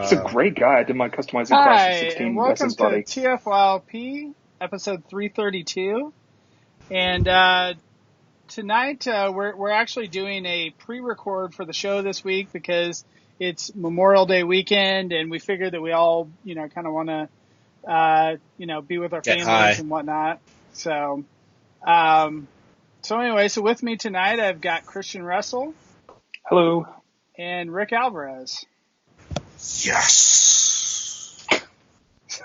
He's a great guy. I did my customizing class Hi, in and 16 with welcome his to buddy. TFYLP, episode 332. And tonight we're actually doing a pre-record for the show this week because it's Memorial Day weekend, and we figured that we all, kind of want to, be with our Get families high. and whatnot. So, anyway, so with me tonight I've got Christian Russell Hello. and Rick Alvarez. Yes.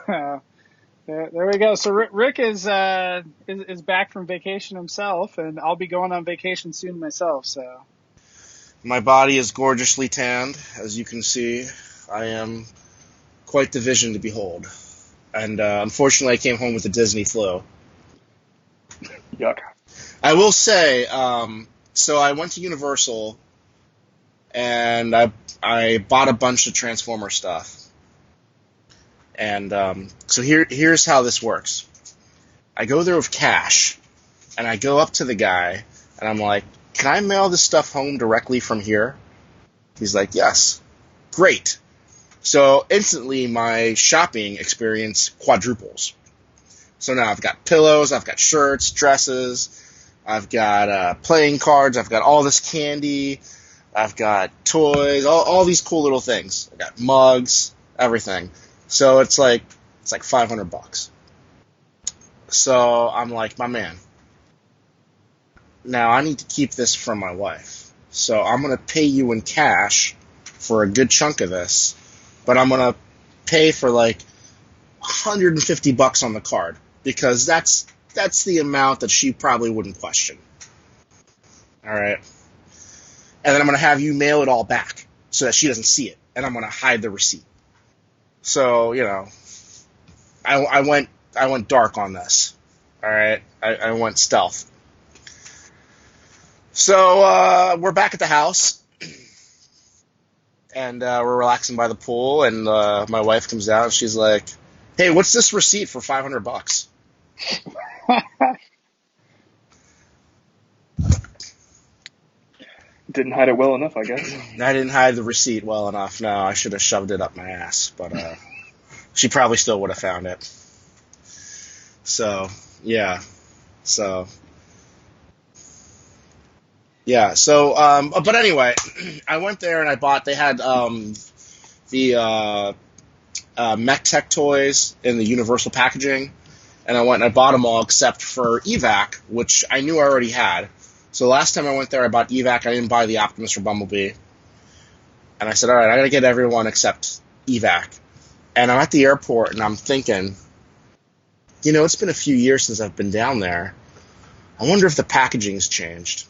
There we go. So Rick is back from vacation himself, and I'll be going on vacation soon myself. So My body is gorgeously tanned, as you can see. I am quite the vision to behold. And unfortunately, I came home with the Disney flu. Yuck. I will say, so I went to Universal, and I bought a bunch of Transformer stuff. And so here's how this works. I go there with cash, and I go up to the guy, and I'm like, can I mail this stuff home directly from here? He's like, yes. Great. So instantly my shopping experience quadruples. So now I've got pillows, I've got shirts, dresses, I've got playing cards, I've got all this candy, I've got toys, all these cool little things. I've got mugs, everything. So it's like $500. So I'm like, my man, now I need to keep this from my wife. So I'm going to pay you in cash for a good chunk of this, but I'm going to pay for like $150 on the card because that's the amount that she probably wouldn't question. All right. And then I'm going to have you mail it all back so that she doesn't see it, and I'm going to hide the receipt. So, I went dark on this. All right, I went stealth. So we're back at the house, and we're relaxing by the pool. And my wife comes out, and she's like, "Hey, what's this receipt for $500?" Didn't hide it well enough, I guess. I didn't hide the receipt well enough. No, I should have shoved it up my ass, but she probably still would have found it. So, yeah. So, but anyway, I went there and I bought, they had the Mech Tech toys in the Universal packaging, and I went and I bought them all except for Evac, which I knew I already had. So last time I went there, I bought Evac. I didn't buy the Optimus or Bumblebee. And I said, all right, I got to get everyone except Evac. And I'm at the airport, and I'm thinking, it's been a few years since I've been down there. I wonder if the packaging's changed.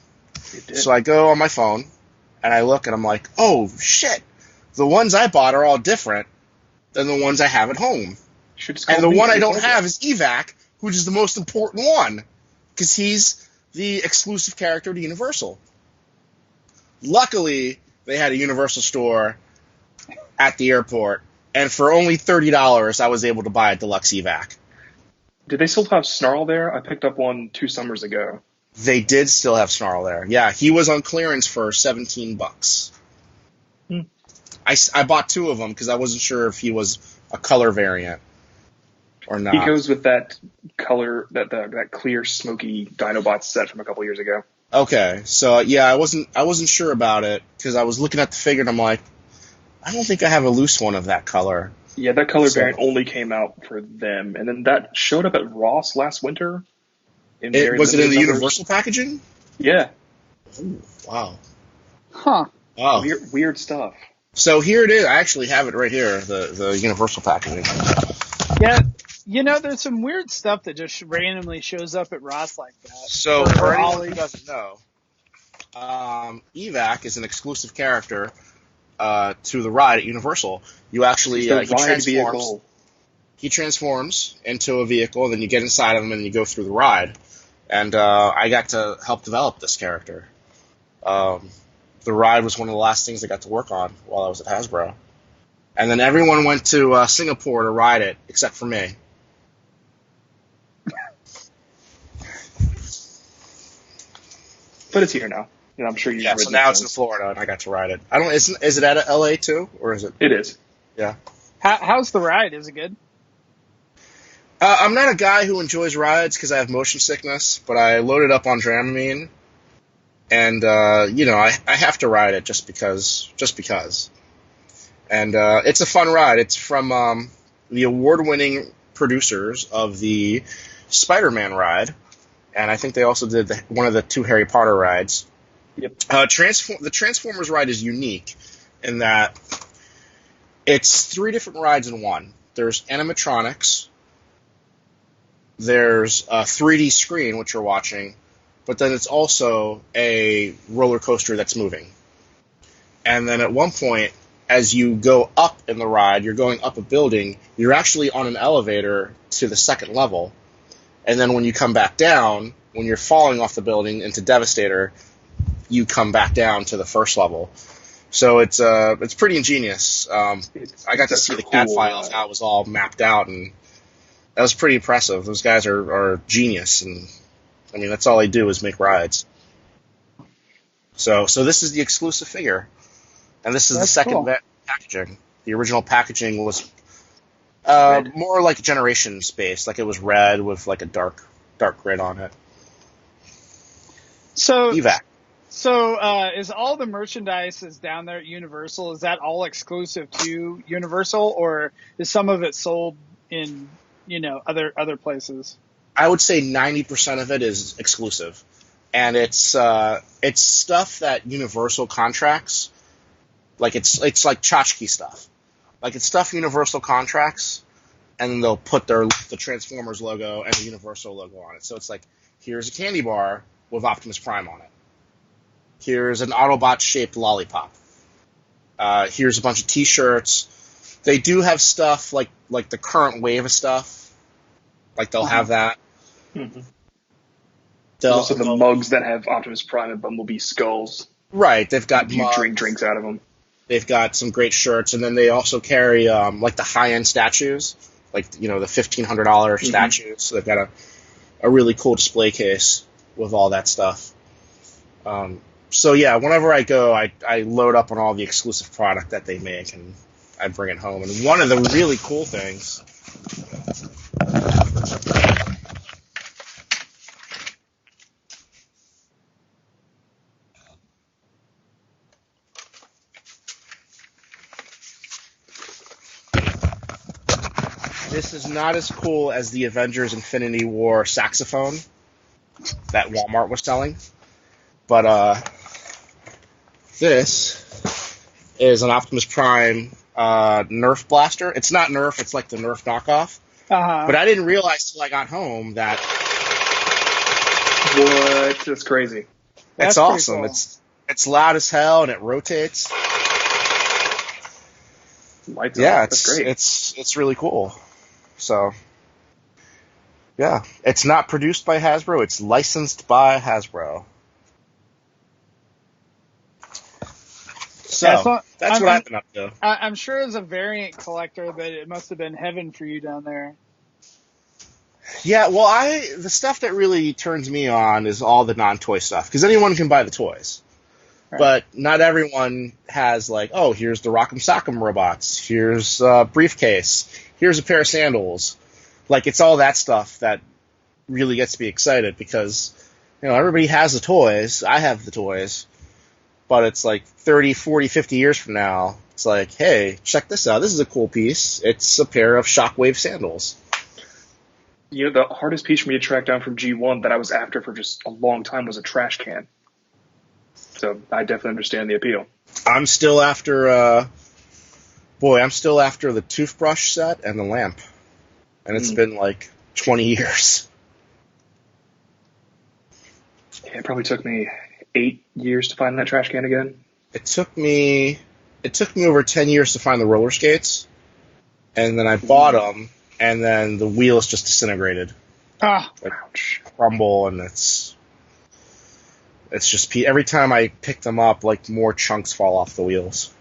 So I go on my phone, and I look, and I'm like, oh, shit. The ones I bought are all different than the ones I have at home. And the one I don't have is Evac, which is the most important one, because he's the exclusive character to Universal. Luckily, they had a Universal store at the airport, and for only $30, I was able to buy a deluxe Evac. Did they still have Snarl there? I picked up one 2 summers ago. They did still have Snarl there. Yeah, he was on clearance for $17. I bought 2 of them because I wasn't sure if he was a color variant or not. He goes with that color, that clear, smoky Dinobots set from a couple years ago. Okay, so yeah, I wasn't sure about it because I was looking at the figure and I'm like, I don't think I have a loose one of that color. Yeah, that color variant only came out for them, and then that showed up at Ross last winter. Was it in the Universal packaging? Yeah. Ooh, wow. Huh. Wow. Weird stuff. So here it is. I actually have it right here, the Universal packaging. Yeah, there's some weird stuff that just randomly shows up at Ross like that. So for anyone who doesn't know, Evac is an exclusive character to the ride at Universal. You actually he transforms into a vehicle, and then you get inside of him and you go through the ride. And I got to help develop this character. The ride was one of the last things I got to work on while I was at Hasbro. And then everyone went to Singapore to ride it, except for me. But it's here now. I'm sure you've so now it's in Florida, and I got to ride it. Is it at LA too, or is it? It is. Yeah. How's the ride? Is it good? I'm not a guy who enjoys rides because I have motion sickness, but I loaded up on Dramamine, and I have to ride it just because. And it's a fun ride. It's from the award-winning producers of the Spider-Man ride, and I think they also did one of the 2 Harry Potter rides. Yep. The Transformers ride is unique in that it's 3 different rides in one. There's animatronics, there's a 3D screen, which you're watching, but then it's also a roller coaster that's moving. And then at one point, as you go up in the ride, you're going up a building, you're actually on an elevator to the 2nd level. And then when you come back down, when you're falling off the building into Devastator, you come back down to the 1st level. So it's pretty ingenious. I got to see the CAD files, how it was all mapped out, and that was pretty impressive. Those guys are genius, and I mean, that's all they do is make rides. So this is the exclusive figure, and this is the second packaging. The original packaging was more like Generation Space, like it was red with like a dark grid on it. So evac. So is all the merchandise is down there at Universal? Is that all exclusive to Universal, or is some of it sold in other places? I would say 90% of it is exclusive, and it's stuff that Universal contracts. Like it's like tchotchke stuff. Like it's stuff Universal contracts, and then they'll put the Transformers logo and the Universal logo on it. So it's like, here's a candy bar with Optimus Prime on it. Here's an Autobot-shaped lollipop. Here's a bunch of T-shirts. They do have stuff like the current wave of stuff. Like they'll have that. Mm-hmm. Also the mugs that have Optimus Prime and Bumblebee skulls. Right, they've got you drink drinks out of them. They've got some great shirts, and then they also carry like the high-end statues, like the $1,500 statues. So they've got a really cool display case with all that stuff. So yeah, whenever I go, I load up on all the exclusive product that they make, and I bring it home. And one of the really cool things. This is not as cool as the Avengers Infinity War saxophone that Walmart was selling. But this is an Optimus Prime Nerf blaster. It's not Nerf, it's like the Nerf knockoff. But I didn't realize till I got home that... What? That's crazy. It's awesome. Cool. It's loud as hell, and it rotates. Lights yeah, off. That's great. It's really cool. So, yeah. It's not produced by Hasbro. It's licensed by Hasbro. So, that's what I've been up to. I'm sure as a variant collector that it must have been heaven for you down there. Yeah, well, the stuff that really turns me on is all the non-toy stuff, because anyone can buy the toys. Right. But not everyone has, like, oh, here's the Rock'em Sock'em robots, here's a briefcase, here's a pair of sandals. Like, it's all that stuff that really gets me excited, because, everybody has the toys, I have the toys, but it's like 30, 40, 50 years from now, it's like, hey, check this out, this is a cool piece, it's a pair of Shockwave sandals. The hardest piece for me to track down from G1 that I was after for just a long time was a trash can. So I definitely understand the appeal. I'm still after the toothbrush set and the lamp. And it's been like 20 years. Yeah, it probably took me 8 years to find that trash can again. It took me over 10 years to find the roller skates. And then I bought them, and then the wheels just disintegrated. Ouch. Crumble, and it's just every time I pick them up, like more chunks fall off the wheels.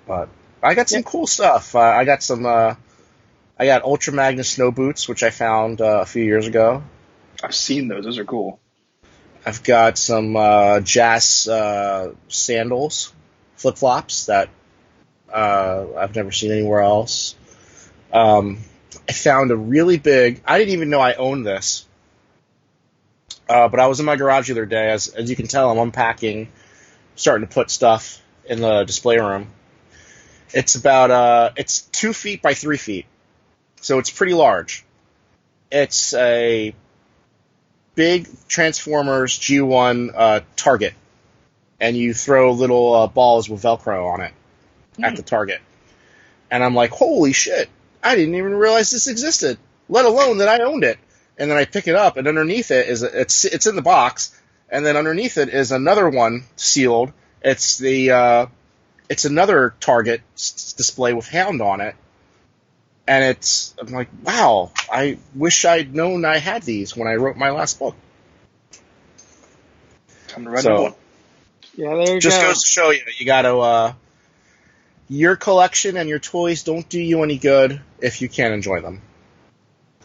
But I got some cool stuff. I got Ultra Magnus snow boots, which I found a few years ago. I've seen those. Those are cool. I've got some Jazz sandals, flip-flops that I've never seen anywhere else. I found a really big. I didn't even know I owned this, but I was in my garage the other day. As you can tell, I'm unpacking, starting to put stuff in the display room. It's about it's 2 feet by 3 feet, so it's pretty large. It's a big Transformers G1 target, and you throw little balls with Velcro on it at the target. And I'm like, holy shit, I didn't even realize this existed, let alone that I owned it. And then I pick it up, and underneath it is it's in the box, and then underneath it is another one sealed. It's another target display with Hound on it. And I'm like, wow, I wish I'd known I had these when I wrote my last book. Time to write another one. Yeah, there you just go. goes to show you got to, your collection and your toys don't do you any good if you can't enjoy them.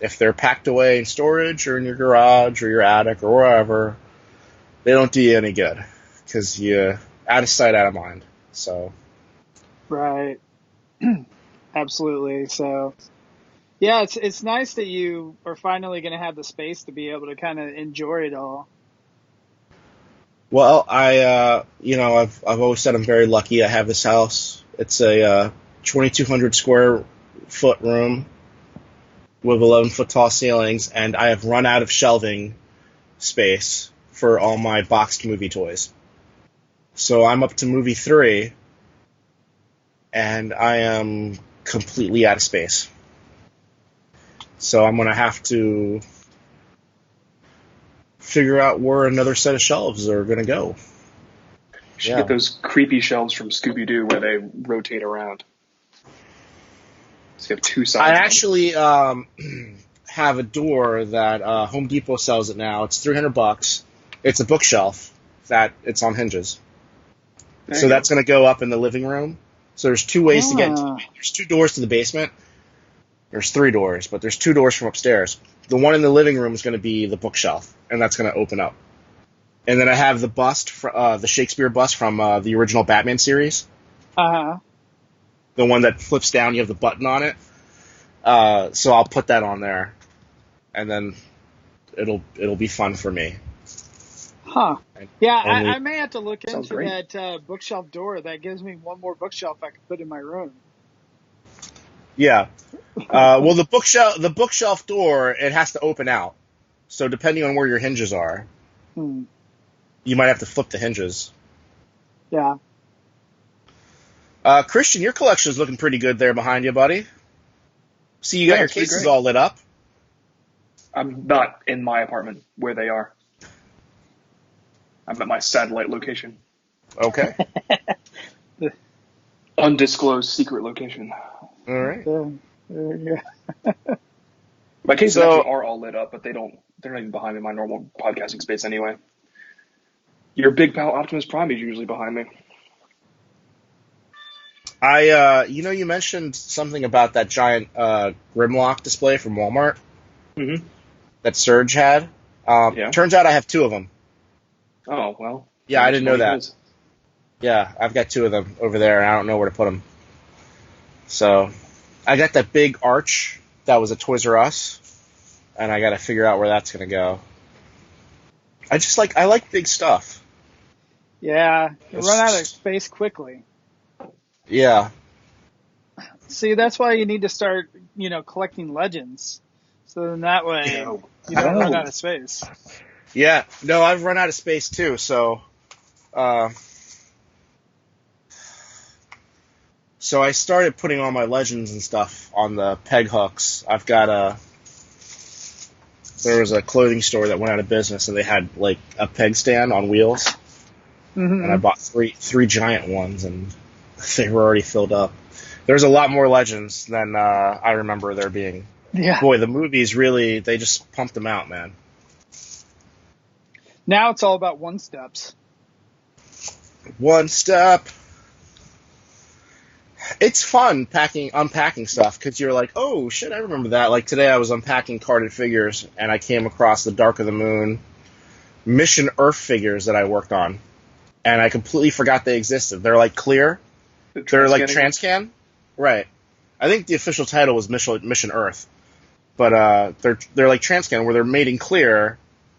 If they're packed away in storage or in your garage or your attic or wherever, they don't do you any good because you out of sight, out of mind. So. Right. Absolutely. So, yeah, it's nice that you are finally going to have the space to be able to kind of enjoy it all. Well, I've always said I'm very lucky. I have this house. It's a 2,200 square foot room with 11-foot tall ceilings, and I have run out of shelving space for all my boxed movie toys. So I'm up to movie 3, and I am completely out of space. So I'm going to have to figure out where another set of shelves are going to go. You should get those creepy shelves from Scooby-Doo where they rotate around. So you have two sides. I actually have a door that Home Depot sells it now. It's $300. It's a bookshelf that it's on hinges. So that's going to go up in the living room. So there's two ways to get into. There's 2 doors to the basement. There's 3 doors, but there's 2 doors from upstairs. The one in the living room is going to be the bookshelf, and that's going to open up. And then I have the bust, the Shakespeare bust from the original Batman series. Uh-huh. The one that flips down, you have the button on it. So I'll put that on there, and then it'll be fun for me. Huh. Yeah, I may have to look into that bookshelf door. That gives me one more bookshelf I can put in my room. Yeah. Well, the bookshelf door, it has to open out. So depending on where your hinges are, you might have to flip the hinges. Yeah. Christian, your collection is looking pretty good there behind you, buddy. See, you got your cases all lit up. I'm not in my apartment where they are. I'm at my satellite location. Okay. Undisclosed secret location. All right. My cases actually are all lit up, but they're not even behind me in my normal podcasting space anyway. Your big pal Optimus Prime is usually behind me. You mentioned something about that giant Grimlock display from Walmart that Surge had. Turns out I have 2 of them. Oh, well. Yeah, I didn't know that. Yeah, I've got 2 of them over there, and I don't know where to put them. So, I got that big arch that was at Toys R Us, and I got to figure out where that's going to go. I like big stuff. Yeah, you run out of space quickly. Yeah. See, that's why you need to start, collecting legends. So then that way you don't run out of space. Yeah. No, I've run out of space too, so so I started putting all my legends and stuff on the peg hooks. I've got there was a clothing store that went out of business and they had like a peg stand on wheels. And I bought three giant ones and they were already filled up. There's a lot more legends than I remember there being. Yeah. Boy, the movies really, they just pumped them out, man. Now it's all about one-steps. One step. It's fun unpacking stuff because you're like, oh shit, I remember that. Like today I was unpacking carded figures and I came across the Dark of the Moon Mission Earth figures that I worked on. And I completely forgot they existed. They're like clear They're like Transcanning ones? Transcan, right? I think the official title was Mission Earth, but they're like Transcan where they're made in clear,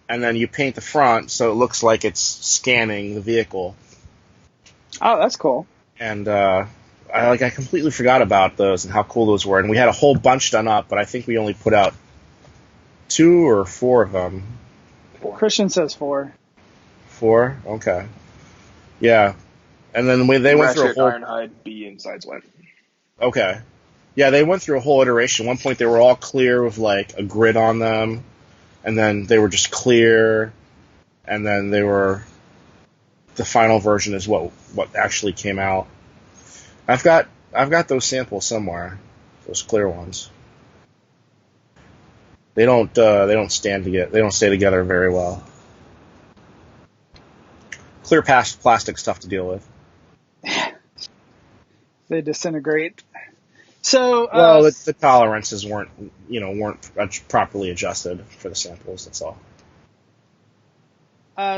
and then you paint the front so it looks like it's scanning the vehicle. Oh, that's cool. And I completely forgot about those and how cool those were. And we had a whole bunch done up, but I think we only put out 2 or 4 of them. 4. Christian says 4. 4? Okay. Yeah. And then they went through a Ratchet, whole... Ironhide, B, and Sideswipe. Okay. Yeah, they went through a whole iteration. At one point they were all clear with like a grid on them, and then they were just clear, and then they were... The final version is what actually came out. I've got those samples somewhere, those clear ones. They don't stay together very well. Clear plastic's tough to deal with. They disintegrate. So, Well, the tolerances weren't properly adjusted for the samples. That's all.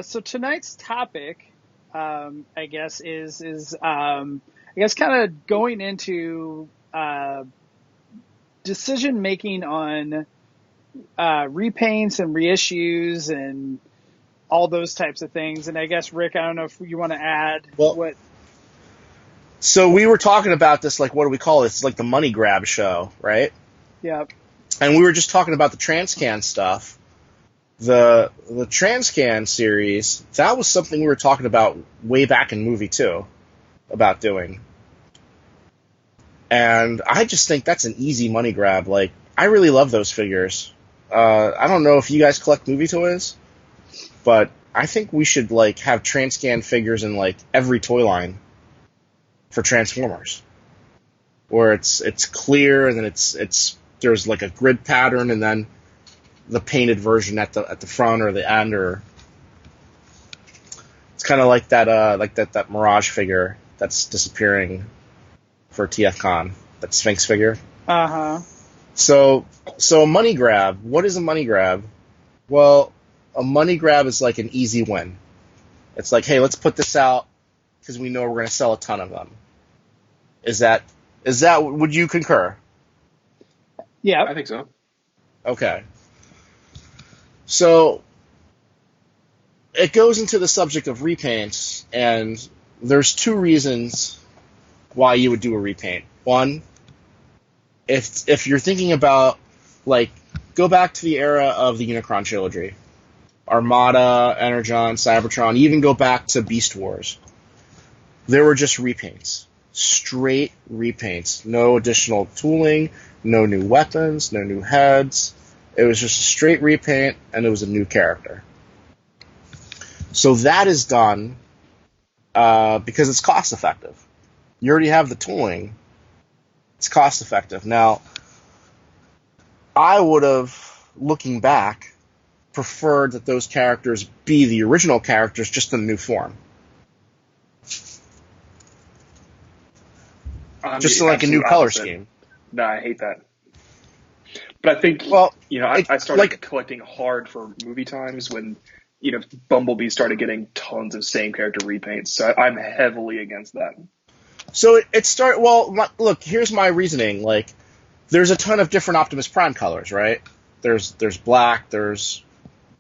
So tonight's topic, I guess, is kind of going into decision making on repaints and reissues and all those types of things. And I guess, Rick, I don't know if you want to add what. So we were talking about this, like, what do we call this? It's like the money grab show, right? Yep. And we were just talking about the Transcan stuff. The Transcan series, that was something we were talking about way back in Movie 2 about doing. And I just think that's an easy money grab. Like, I really love those figures. I don't know if you guys collect movie toys, but I think we should, like, have Transcan figures in, like, every toy line for Transformers, where it's clear and then it's there's like a grid pattern and then the painted version at the front or the end, or it's kind of like that Mirage figure that's disappearing for TFCon, that Sphinx figure. So a money grab. What is a money grab? Well, a money grab is like an easy win. It's like, hey, let's put this out because we know we're going to sell a ton of them. Is that? Would you concur? Yeah, I think so. Okay. So it goes into the subject of repaints, and there's 2 reasons why you would do a repaint. One, if you're thinking about, like, go back to the era of the Unicron trilogy. Armada, Energon, Cybertron, even go back to Beast Wars. There were just repaints. Straight repaints. No additional tooling, no new weapons, no new heads. It was just a straight repaint, and it was a new character. So that is done because it's cost effective. You already have the tooling. It's cost effective. Now, I would have, looking back, preferred that those characters be the original characters, just in a new form. Just like a new color scheme. No, I hate that. But I think, I started collecting hard for movie times when, Bumblebee started getting tons of same character repaints. So I'm heavily against that. So look, here's my reasoning. Like, there's a ton of different Optimus Prime colors, right? There's black, there's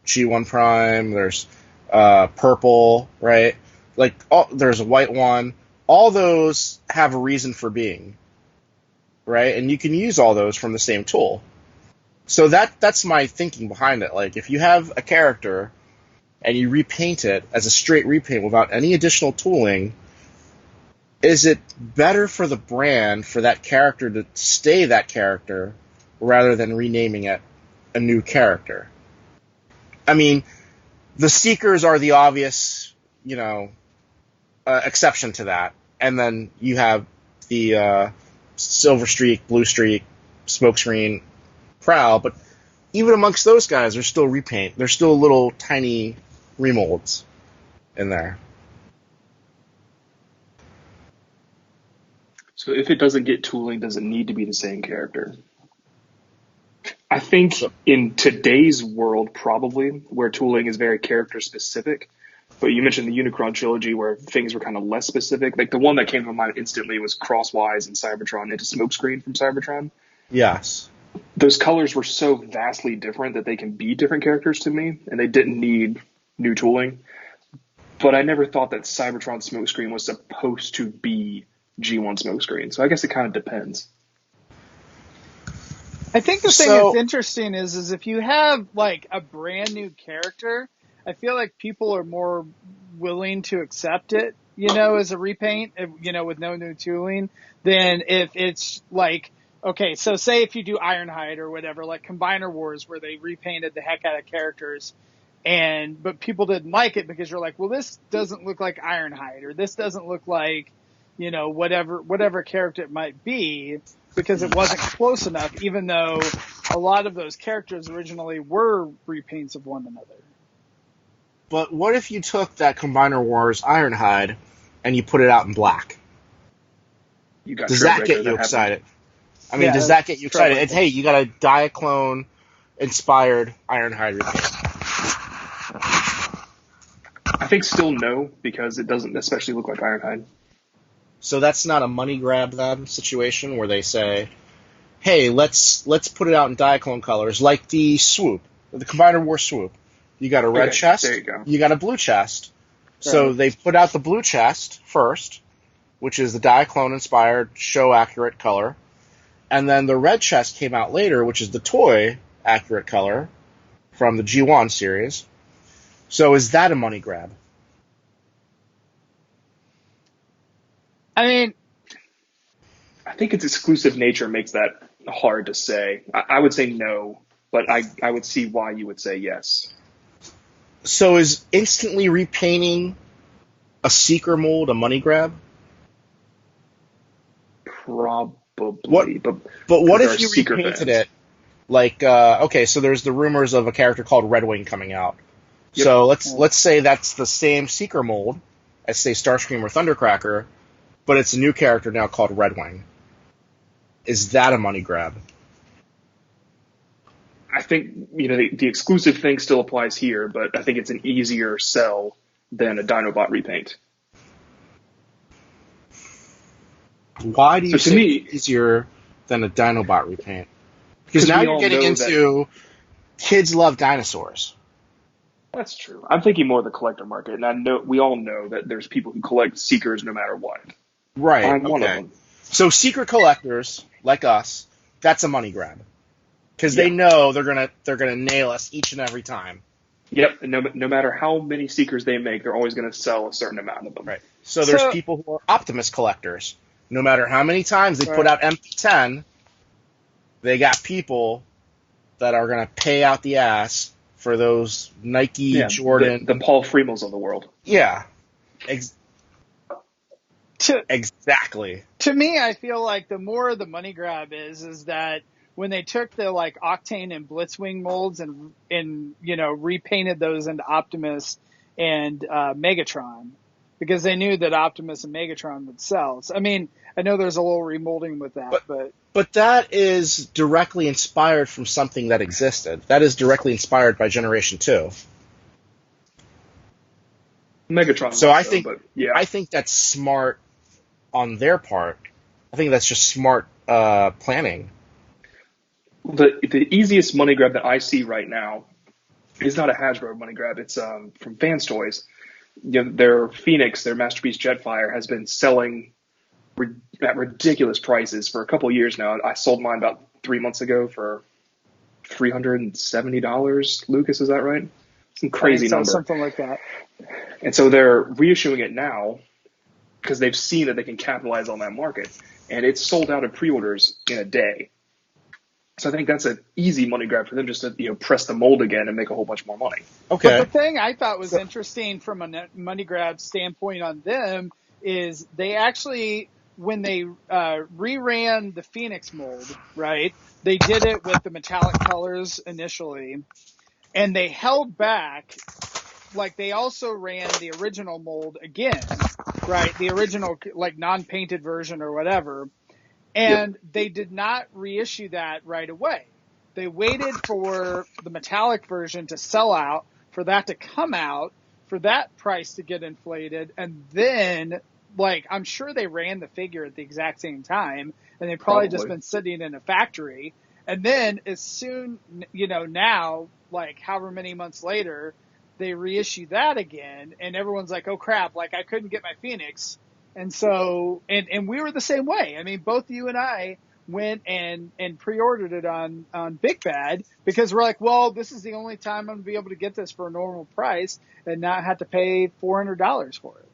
G1 Prime, there's purple, right? Like, there's a white one. All those have a reason for being, right? And you can use all those from the same tool. So that's my thinking behind it. Like, if you have a character and you repaint it as a straight repaint without any additional tooling, is it better for the brand for that character to stay that character rather than renaming it a new character? I mean, the Seekers are the obvious, exception to that. And then you have the Silver Streak, Blue Streak, Smokescreen, Prowl, but even amongst those guys, there's still repaint. There's still little tiny remolds in there. So if it doesn't get tooling, does it need to be the same character? I think in today's world, probably, where tooling is very character specific, But you mentioned the Unicron trilogy where things were kind of less specific. Like the one that came to mind instantly was Crosswise and Cybertron into Smokescreen from Cybertron. Yes. Those colors were so vastly different that they can be different characters to me, and they didn't need new tooling. But I never thought that Cybertron Smokescreen was supposed to be G1 Smokescreen. So I guess it kind of depends. I think the thing that's interesting is if you have like a brand new character, I feel like people are more willing to accept it, as a repaint, with no new tooling, than if it's like, okay, so say if you do Ironhide or whatever, like Combiner Wars, where they repainted the heck out of characters, but people didn't like it because you're like, well, this doesn't look like Ironhide, or this doesn't look like, whatever character it might be, because it wasn't close enough, even though a lot of those characters originally were repaints of one another. But what if you took that Combiner Wars Ironhide and you put it out in black? Does that get you excited? I mean, does that get you excited? It's, hey, you got a Diaclone-inspired Ironhide repaint. I think still no, because it doesn't especially look like Ironhide. So that's not a money grab then situation where they say, hey, let's put it out in Diaclone colors, like the Swoop, the Combiner War Swoop. You got a red chest, you got a blue chest. Right. So they put out the blue chest first, which is the Diaclone-inspired, show-accurate color. And then the red chest came out later, which is the toy-accurate color from the G1 series. So is that a money grab? I mean, I think its exclusive nature makes that hard to say. I would say no, but I would see why you would say yes. So is instantly repainting a Seeker mold a money grab? Probably. But what if you repainted it? Like, okay, so there's the rumors of a character called Redwing coming out. Yep. So let's say that's the same Seeker mold as, say, Starscream or Thundercracker, but it's a new character now called Redwing. Is that a money grab? I think, the exclusive thing still applies here, but I think it's an easier sell than a Dinobot repaint. Why do you think it's easier than a Dinobot repaint? Because now you're getting into kids love dinosaurs. That's true. I'm thinking more of the collector market, and we all know that there's people who collect Seekers no matter what. Right. I'm one of them. So Seeker collectors like us, that's a money grab. Because they know they're gonna nail us each and every time. Yep. And no matter how many Seekers they make, they're always going to sell a certain amount of them. Right. So there's people who are Optimus collectors. No matter how many times they put out MP10, they got people that are going to pay out the ass for those Nike, Jordan... The Paul Fremels of the world. Yeah. Exactly. To me, I feel like the more the money grab is that when they took the like Octane and Blitzwing molds and repainted those into Optimus and Megatron, because they knew that Optimus and Megatron would sell. So, I mean, I know there's a little remolding with that, but that is directly inspired from something that existed. That is directly inspired by Generation 2. Megatron. So I think that's smart on their part. I think that's just smart planning. The easiest money grab that I see right now is not a Hasbro money grab. It's from Fans Toys. Their Phoenix, their Masterpiece Jetfire, has been selling at ridiculous prices for a couple of years now. I sold mine about 3 months ago for $370. Lucas, is that right? Some crazy number. Something like that. And so they're reissuing it now because they've seen that they can capitalize on that market. And it's sold out of pre-orders in a day. So I think that's an easy money grab for them, just to press the mold again and make a whole bunch more money. Okay. But the thing I thought was interesting from a money grab standpoint on them is they actually, when they reran the Phoenix mold, right, they did it with the metallic colors initially, and they held back. Like, they also ran the original mold again, right, the original like non-painted version or whatever. And they did not reissue that right away. They waited for the metallic version to sell out, for that to come out, for that price to get inflated, and then like I'm sure they ran the figure at the exact same time, and they've probably just been sitting in a factory. And then as soon, now, like however many months later, they reissue that again, and everyone's like, oh crap, like I couldn't get my Phoenix. And so, and we were the same way. I mean, both you and I went and pre-ordered it on Big Bad because we're like, well, this is the only time I'm going to be able to get this for a normal price and not have to pay $400 for it.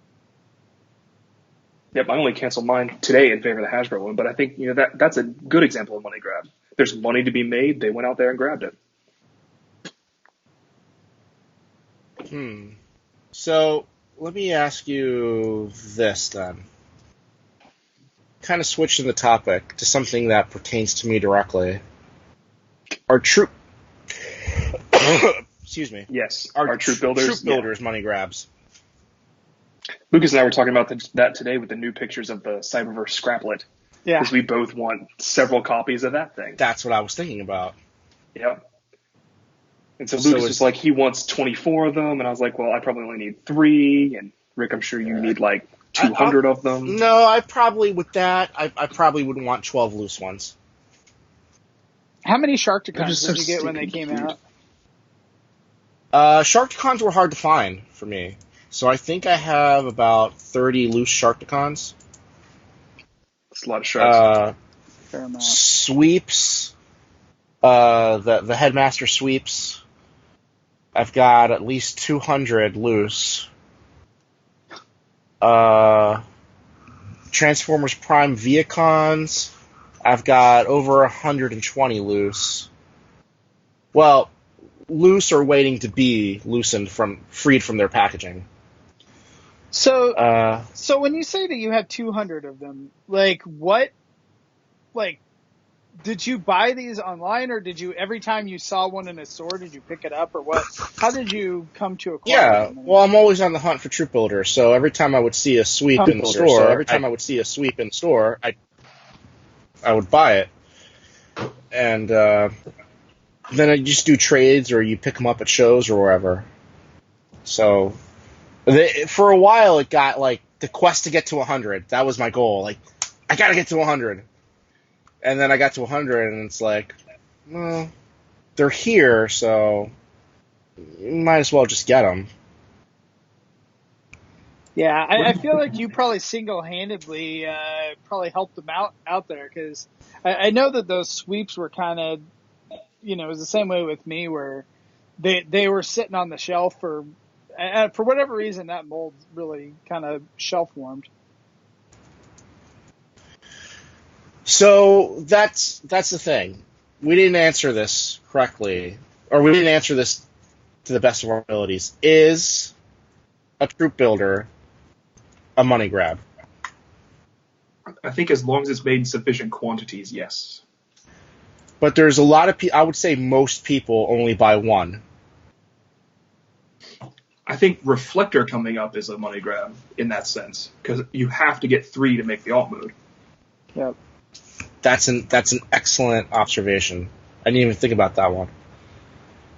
Yep, I only canceled mine today in favor of the Hasbro one, but I think that's a good example of money grab. There's money to be made. They went out there and grabbed it. So let me ask you this then. Kind of switching the topic to something that pertains to me directly. Our troop excuse me. Yes, our troop builders. Troop builders money grabs. Lucas and I were talking about that today with the new pictures of the Cyberverse Scraplet. Yeah. Because we both want several copies of that thing. That's what I was thinking about. Yep. And so Lucas was like, he wants 24 of them, and I was like, well, I probably only need 3, and Rick, I'm sure you need like 200 of them. No, I probably, with that, I probably would want 12 loose ones. How many Sharkticons did you get when they came out? Sharkticons were hard to find for me. So I think I have about 30 loose Sharkticons. That's a lot of sharks. Fair amount. Sweeps. The Headmaster sweeps. I've got at least 200 loose. Transformers Prime Viacons. I've got over 120 loose. Well, loose or waiting to be freed from their packaging. So when you say that you have 200 of them, did you buy these online, or did you, every time you saw one in a store, did you pick it up, or what? How did you come to acquire them? Well, I'm always on the hunt for troop builders, so every time I would see a sweep in the store, I would buy it. And then I just do trades, or you pick them up at shows or wherever. So for a while, it got like the quest to get to 100. That was my goal. Like, I gotta get to 100. And then I got to 100, and it's like, well, they're here, so you might as well just get them. Yeah, I feel like you probably single-handedly probably helped them out there, because I know that those sweeps were kind of, it was the same way with me, where they were sitting on the shelf for whatever reason, that mold really kind of shelf-warmed. So that's the thing. We didn't answer this correctly, or we didn't answer this to the best of our abilities. Is a troop builder a money grab? I think as long as it's made in sufficient quantities, yes. But there's a lot of people, I would say most people only buy one. I think Reflector coming up is a money grab in that sense, because you have to get 3 to make the alt mode. Yep. That's an excellent observation. I didn't even think about that one.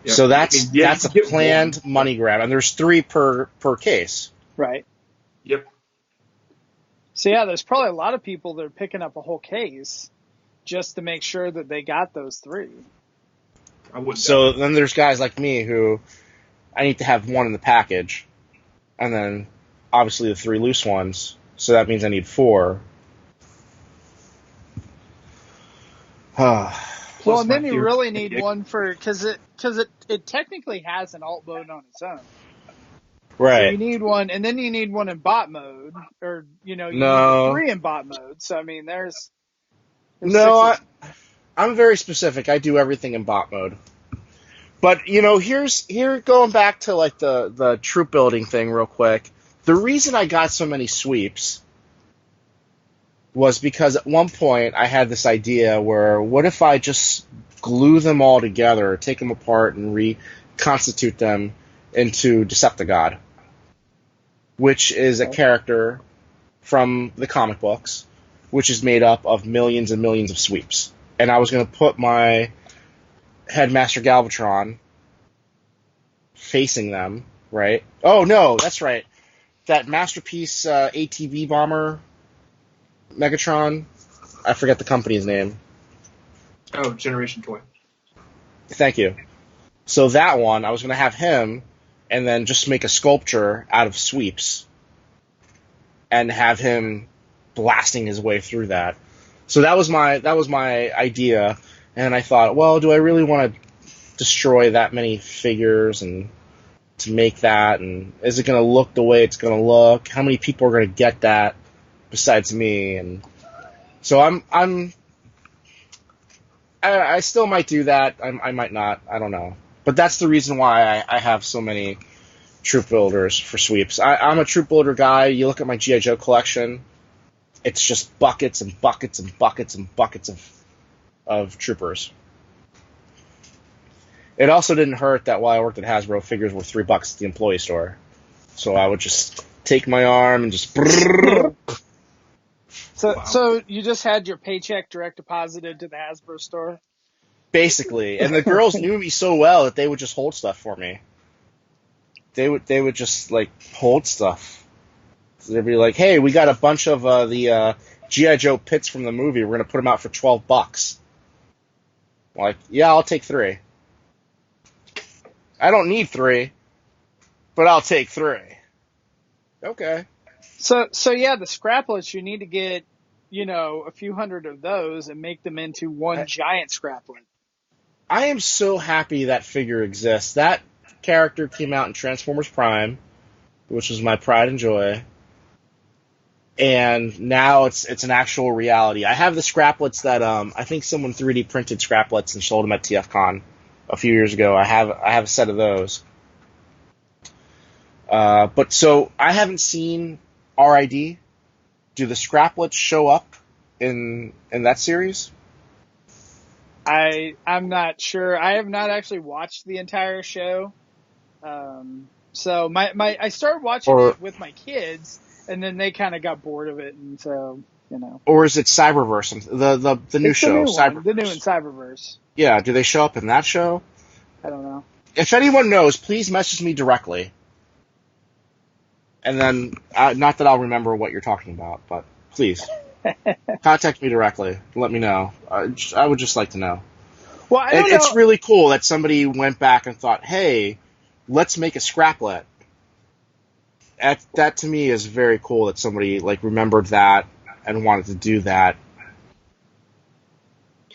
Yep. So that's a planned money grab, and there's 3 per case. Right. Yep. So yeah, there's probably a lot of people that are picking up a whole case just to make sure that they got those 3. So then there's guys like me who I need to have 1 in the package, and then obviously the 3 loose ones. So that means I need 4. Well, and then you really need one because it technically has an alt mode on its own. Right. So you need one, and then you need one in bot mode, or you need 3 in bot mode. So I mean, there's I'm very specific. I do everything in bot mode. But here going back to like the troop building thing real quick. The reason I got so many sweeps was because at one point I had this idea where, what if I just glue them all together, take them apart, and reconstitute them into Decepticon, which is a character from the comic books, which is made up of millions and millions of sweeps. And I was going to put my Headmaster Galvatron facing them, right? Oh no, that's right. That Masterpiece ATV bomber Megatron. I forget the company's name. Oh, Generation Toy. Thank you. So that one, I was going to have him, and then just make a sculpture out of sweeps, and have him blasting his way through that. So that was my idea, and I thought, well, do I really want to destroy that many figures and to make that, and is it going to look the way it's going to look? How many people are going to get that besides me? And so I still might do that. I might not. I don't know. But that's the reason why I have so many troop builders for sweeps. I'm a troop builder guy. You look at my G.I. Joe collection, it's just buckets and buckets and buckets and buckets of troopers. It also didn't hurt that while I worked at Hasbro, figures were $3 at the employee store. So I would just take my arm and just... So you just had your paycheck direct deposited to the Hasbro store? Basically. And the girls knew me so well that they would just hold stuff for me. They would just, like, hold stuff. So they'd be like, hey, we got a bunch of the G.I. Joe pits from the movie. We're going to put them out for $12. I'm like, yeah, I'll take 3. I don't need 3, but I'll take 3. Okay. So yeah, the scraplets, you need to get, a few hundred of those and make them into one giant scraplet. I am so happy that figure exists. That character came out in Transformers Prime, which was my pride and joy. And now it's an actual reality. I have the scraplets that I think someone 3D printed scraplets and sold them at TFCon a few years ago. I have a set of those. But so I haven't seen RID. Do the scraplets show up in that series? I'm not sure. I have not actually watched the entire show. So I started watching it with my kids, and then they kind of got bored of it, and so Or is it Cyberverse? The new show, Cyberverse. The new in Cyberverse. Yeah. Do they show up in that show? I don't know. If anyone knows, please message me directly. And then, not that I'll remember what you're talking about, but please contact me directly. Let me know. I would just like to know. Well, I don't know. It's really cool that somebody went back and thought, hey, let's make a scraplet. That to me is very cool that somebody remembered that and wanted to do that.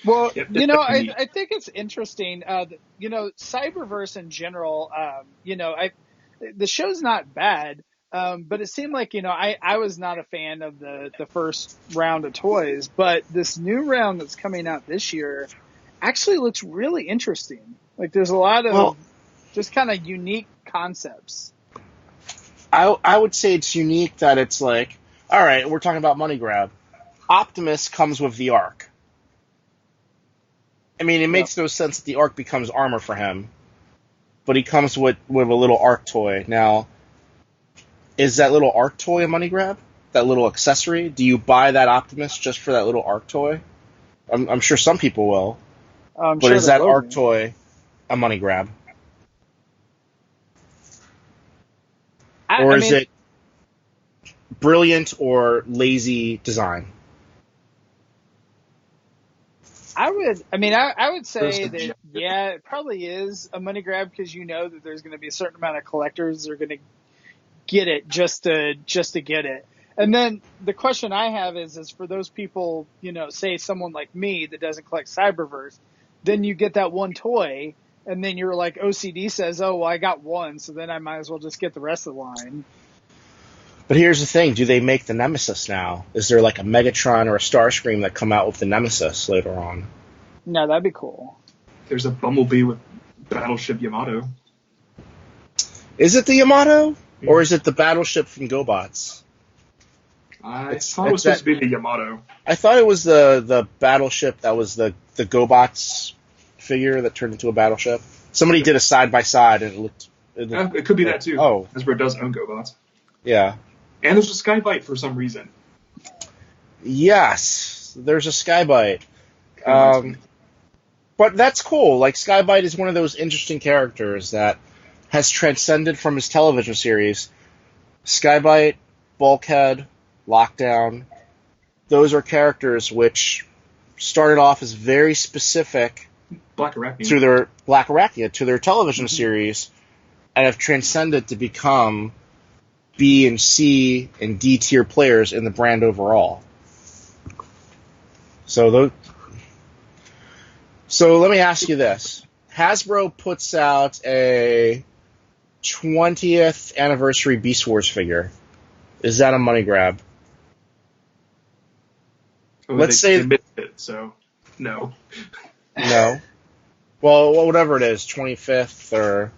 Well, I think it's interesting. Cyberverse in general, the show's not bad, but it seemed like, I was not a fan of the first round of toys, but this new round that's coming out this year actually looks really interesting. Like, there's a lot of just kind of unique concepts. I would say it's unique that it's like, all right, we're talking about money grab. Optimus comes with the Ark. I mean, it makes no sense that the Ark becomes armor for him, but he comes with a little Ark toy. Now, is that little Ark toy a money grab? That little accessory? Do you buy that Optimus just for that little Ark toy? I'm sure some people will. But is that Ark toy a money grab? Or is it brilliant or lazy design? I would say that, yeah, it probably is a money grab because that there's going to be a certain amount of collectors that are going to get it just to get it. And then the question I have is for those people, say someone like me that doesn't collect Cyberverse, then you get that one toy and then you're like, OCD says, oh, well, I got one, so then I might as well just get the rest of the line. But here's the thing, do they make the Nemesis now? Is there like a Megatron or a Starscream that come out with the Nemesis later on? No, that'd be cool. There's a Bumblebee with Battleship Yamato. Is it the Yamato? Yeah. Or is it the Battleship from GoBots? I thought it was supposed to be the Yamato. I thought it was the Battleship that was the GoBots figure that turned into a battleship. Somebody did a side-by-side and it looked... It could be that too. Oh. Hasbro does own GoBots. Yeah. And there's a Skybite for some reason. Yes, there's a Skybite. But that's cool. Like, Skybite is one of those interesting characters that has transcended from his television series. Skybite, Bulkhead, Lockdown, those are characters which started off as very specific to their Black Arachnia, to their television series, and have transcended to become B and C and D tier players in the brand overall. So let me ask you this. Hasbro puts out a 20th anniversary Beast Wars figure. Is that a money grab? Oh, Let's say they missed it, so no. No. Well, whatever it is, 25th or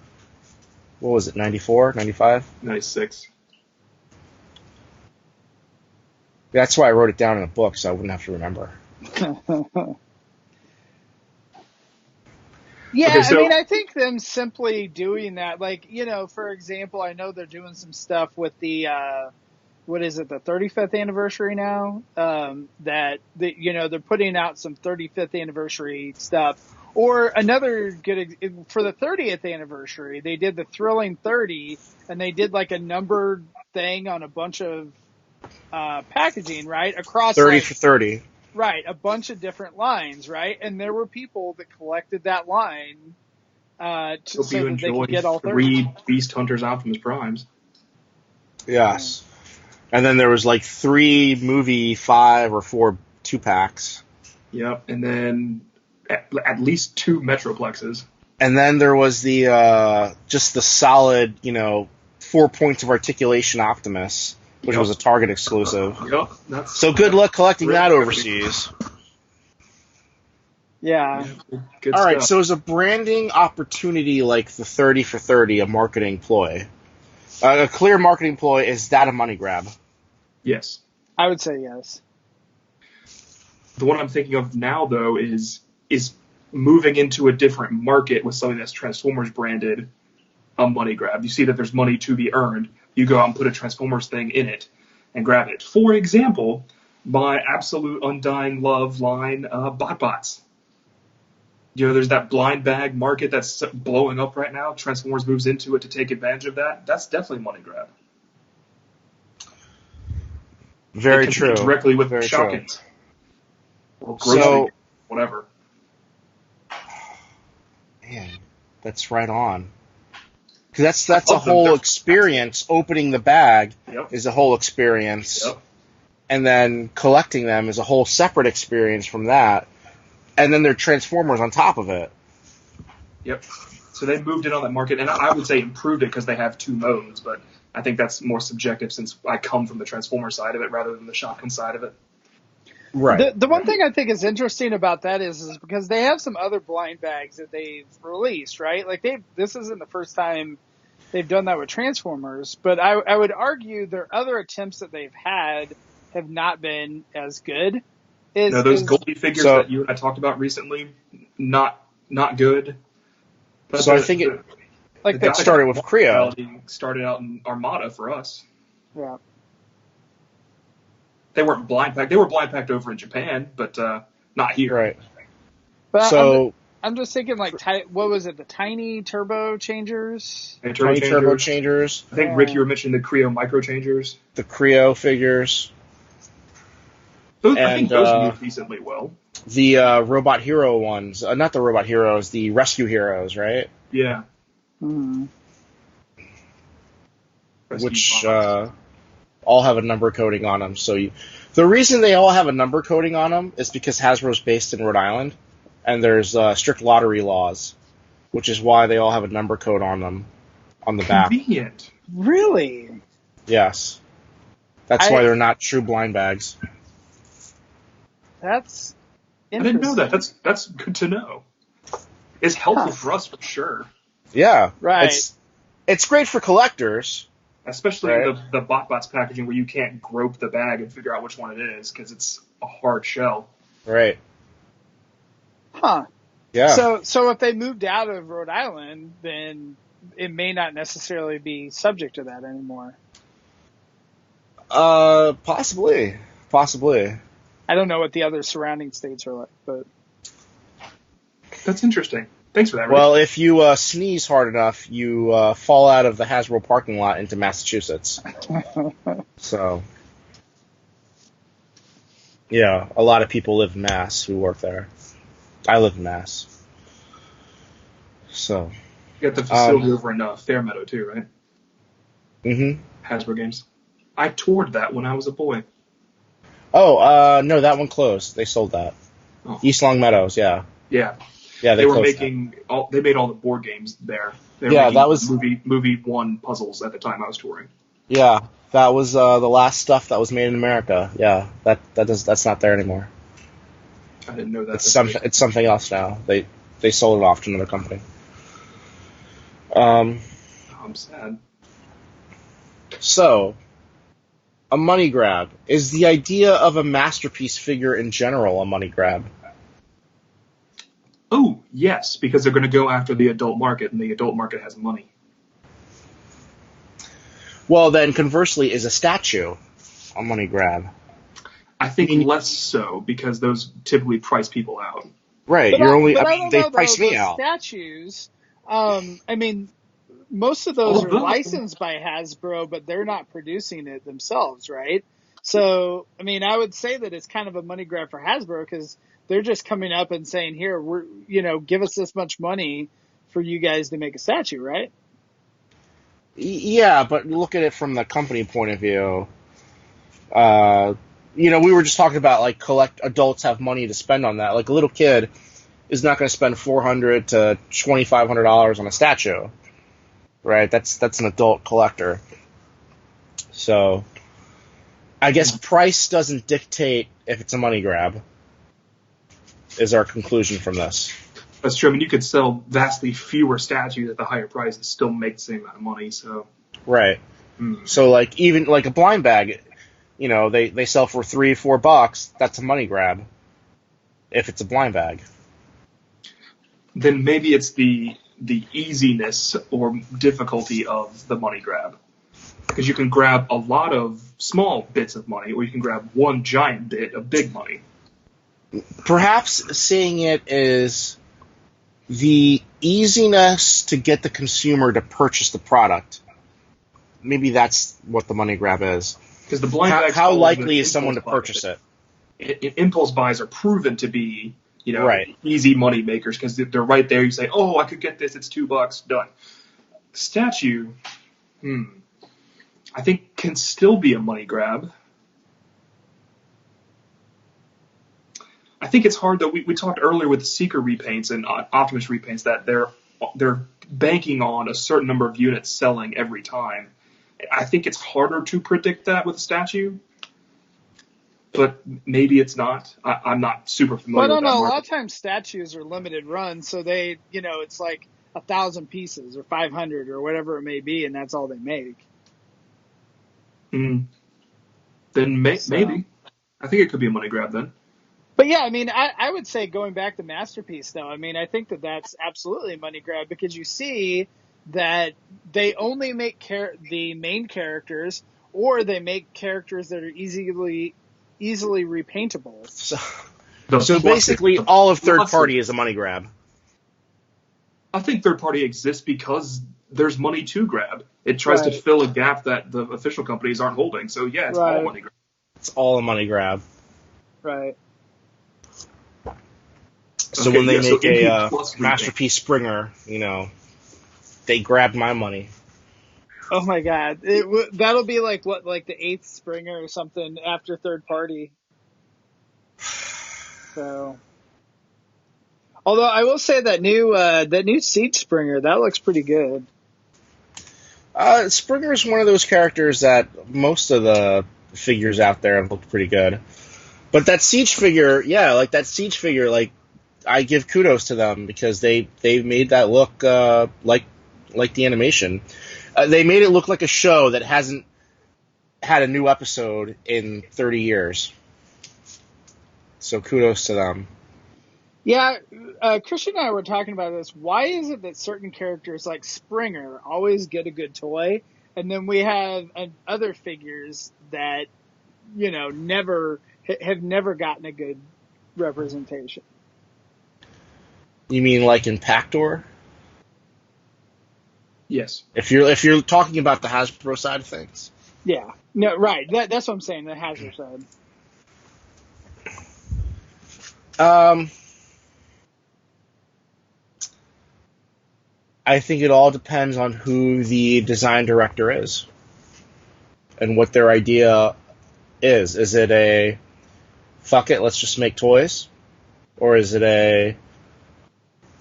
what was it, 94, 95? 96. That's why I wrote it down in a book, so I wouldn't have to remember. Yeah, okay, so, I mean, I think them simply doing that, like, for example, I know they're doing some stuff with the, what is it, the 35th anniversary now? They're putting out some 35th anniversary stuff. Or another good, for the 30th anniversary, they did the Thrilling 30, and they did like a numbered thing on a bunch of packaging, right? Across 30 for 30. Right, a bunch of different lines, right? And there were people that collected that line so that they could get all 3 Beast Hunters Optimus Primes. Yes. And then there was like 3 movie 5 or 4 2-packs. Yep, and then at least 2 Metroplexes. And then there was the just the solid, 4 points of articulation Optimus, which was a Target exclusive. Yep. So good luck collecting that overseas. Yeah. Good All right, stuff. So is a branding opportunity like the 30 for 30 a marketing ploy? A clear marketing ploy, is that a money grab? Yes. I would say yes. The one I'm thinking of now, though, is moving into a different market with something that's Transformers branded a money grab. You see that there's money to be earned. You go out and put a Transformers thing in it and grab it. For example, my absolute undying love line, BotBots. There's that blind bag market that's blowing up right now. Transformers moves into it to take advantage of that. That's definitely a money grab. Very true. Directly with Shawkins. Or Gross, whatever. Man, that's right on. Because that's a whole experience. Opening the bag is a whole experience. Yep. And then collecting them is a whole separate experience from that. And then they're Transformers on top of it. Yep. So they moved in on that market, and I would say improved it because they have 2 modes, but I think that's more subjective since I come from the Transformer side of it rather than the Shotgun side of it. Right. The one thing I think is interesting about that is because they have some other blind bags that they've released, right? Like this isn't the first time they've done that with Transformers, but I would argue their other attempts that they've had have not been as good. Those Goldie figures that you and I talked about recently, not good. But so I think it started with Creo. Started out in Armada for us. Yeah. They weren't blind packed. They were blind packed over in Japan, but not here. Right. But so I'm just thinking, like, what was it? The tiny turbo changers. Tiny turbo changers. I think Rick, you were mentioning the Creo micro changers. The Creo figures. I think those moved decently well. The Robot Hero ones, not the Robot Heroes, the Rescue Heroes, right? Yeah. Mm-hmm. Which all have a number coding on them. So the reason they all have a number coding on them is because Hasbro's based in Rhode Island, and there's strict lottery laws, which is why they all have a number code on them on the back. Convenient. Really? Yes. That's why they're not true blind bags. That's interesting. I didn't know that. That's good to know. It's helpful for us for sure. Yeah. Right. It's great for collectors. Especially the BotBots packaging where you can't grope the bag and figure out which one it is because it's a hard shell. Right. Huh. Yeah. So if they moved out of Rhode Island, then it may not necessarily be subject to that anymore. Possibly. I don't know what the other surrounding states are like, but that's interesting. Thanks for that, Rick. Well, if you sneeze hard enough, you fall out of the Hasbro parking lot into Massachusetts. So, yeah, a lot of people live in Mass who work there. I live in Mass. So. You got the facility over in Fairmeadow, too, right? Mm-hmm. Hasbro Games. I toured that when I was a boy. Oh, no, that one closed. They sold that. Oh. East Long Meadows, yeah. Yeah. Yeah, they were making they made all the board games there. They were that was movie one puzzles at the time I was touring. Yeah, that was the last stuff that was made in America. Yeah, that's not there anymore. I didn't know that. It's something else now. They sold it off to another company. I'm sad. So, a money grab. Is the idea of a masterpiece figure in general a money grab? Oh, yes, because they're going to go after the adult market, and the adult market has money. Well, then, conversely, is a statue a money grab? I think less so, because those typically price people out. Right, they price me out. Statues, most of those are licensed by Hasbro, but they're not producing it themselves, right? So, I would say that it's kind of a money grab for Hasbro because they're just coming up and saying, here, give us this much money for you guys to make a statue, right? Yeah, but look at it from the company point of view. We were just talking about, like, adults have money to spend on that. Like, a little kid is not going to spend $400 to $2,500 on a statue. Right, that's an adult collector. So, I guess price doesn't dictate if it's a money grab, is our conclusion from this. That's true. You could sell vastly fewer statues at the higher price and still make the same amount of money. So, right. So, even a blind bag, they sell for $3-4. That's a money grab. If it's a blind bag, then maybe it's the easiness or difficulty of the money grab. Because you can grab a lot of small bits of money, or you can grab one giant bit of big money. Perhaps seeing it as the easiness to get the consumer to purchase the product. Maybe that's what the money grab is. Because the blind bags, how likely is someone to purchase it? Impulse buys are proven to be right. Easy money makers because they're right there. You say, oh, I could get this. It's $2. Done. Statue, I think can still be a money grab. I think it's hard, though. We talked earlier with the Seeker repaints and Optimus repaints that they're banking on a certain number of units selling every time. I think it's harder to predict that with a statue. But maybe it's not. I'm not super familiar with that market. A lot of times statues are limited runs, so they, it's like 1,000 pieces or 500 or whatever it may be, and that's all they make. Then maybe. I think it could be a money grab then. But yeah, I would say going back to Masterpiece, though, I think that that's absolutely a money grab because you see that they only make the main characters, or they make characters that are easily repaintable. So basically, all of third party is a money grab. I think third party exists because there's money to grab. It tries to fill a gap that the official companies aren't holding. So yeah, it's all money grab. It's all a money grab. Right. So when they make a Masterpiece Springer, they grabbed my money. Oh my God, that'll be like the 8th Springer or something after third party. So, although I will say that new Siege Springer, that looks pretty good. Springer is one of those characters that most of the figures out there have looked pretty good. But that Siege figure, I give kudos to them because they made that look like the animation. They made it look like a show that hasn't had a new episode in 30 years. So kudos to them. Yeah, Christian and I were talking about this. Why is it that certain characters like Springer always get a good toy, and then we have other figures that, have never gotten a good representation? You mean like in Pactor? Yes. If you're talking about the Hasbro side of things. Yeah. No, right. That's what I'm saying. The Hasbro side. I think it all depends on who the design director is and what their idea is. Is it a fuck it, let's just make toys? Or is it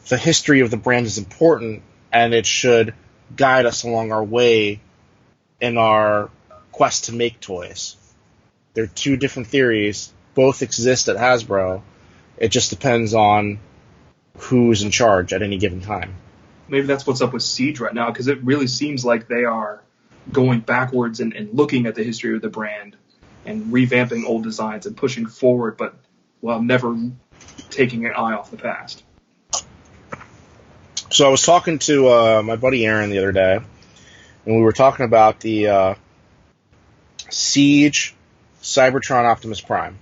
the history of the brand is important and it should guide us along our way in our quest to make toys? They're two different theories. Both exist at Hasbro. It just depends on who's in charge at any given time. Maybe that's what's up with Siege right now, because it really seems like they are going backwards and looking at the history of the brand and revamping old designs and pushing forward, but while never taking an eye off the past. So I was talking to my buddy Aaron the other day, and we were talking about the Siege Cybertron Optimus Prime.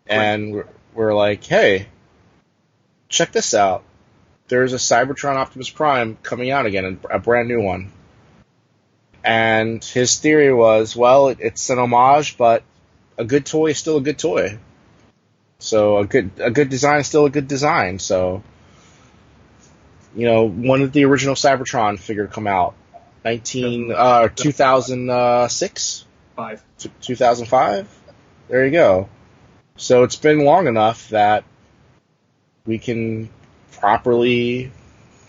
And we're like, hey, check this out. There's a Cybertron Optimus Prime coming out again, a brand new one. And his theory was, well, it's an homage, but a good toy is still a good toy. So a good design is still a good design. So, when did the original Cybertron figure come out? 2006? 2005? There you go. So it's been long enough that we can properly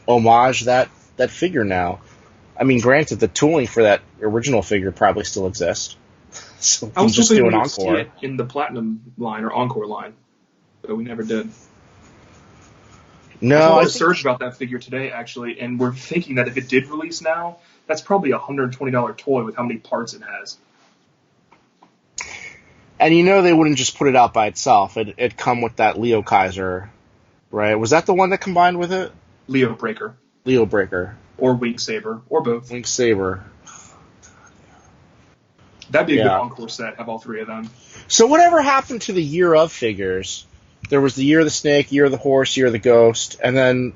homage that figure now. I mean, granted, the tooling for that original figure probably still exists. So I was just do an encore. See it in the Platinum line or Encore line, but we never did. No, I saw a research about that figure today, actually, and we're thinking that if it did release now, that's probably a $120 toy with how many parts it has. And they wouldn't just put it out by itself. It'd come with that Leo Kaiser, right? Was that the one that combined with it? Leo Breaker. Or Wing Saber, or both. Wing Saber. That'd be a good encore set, have all three of them. So whatever happened to the Year of figures? There was the Year of the Snake, Year of the Horse, Year of the Ghost, and then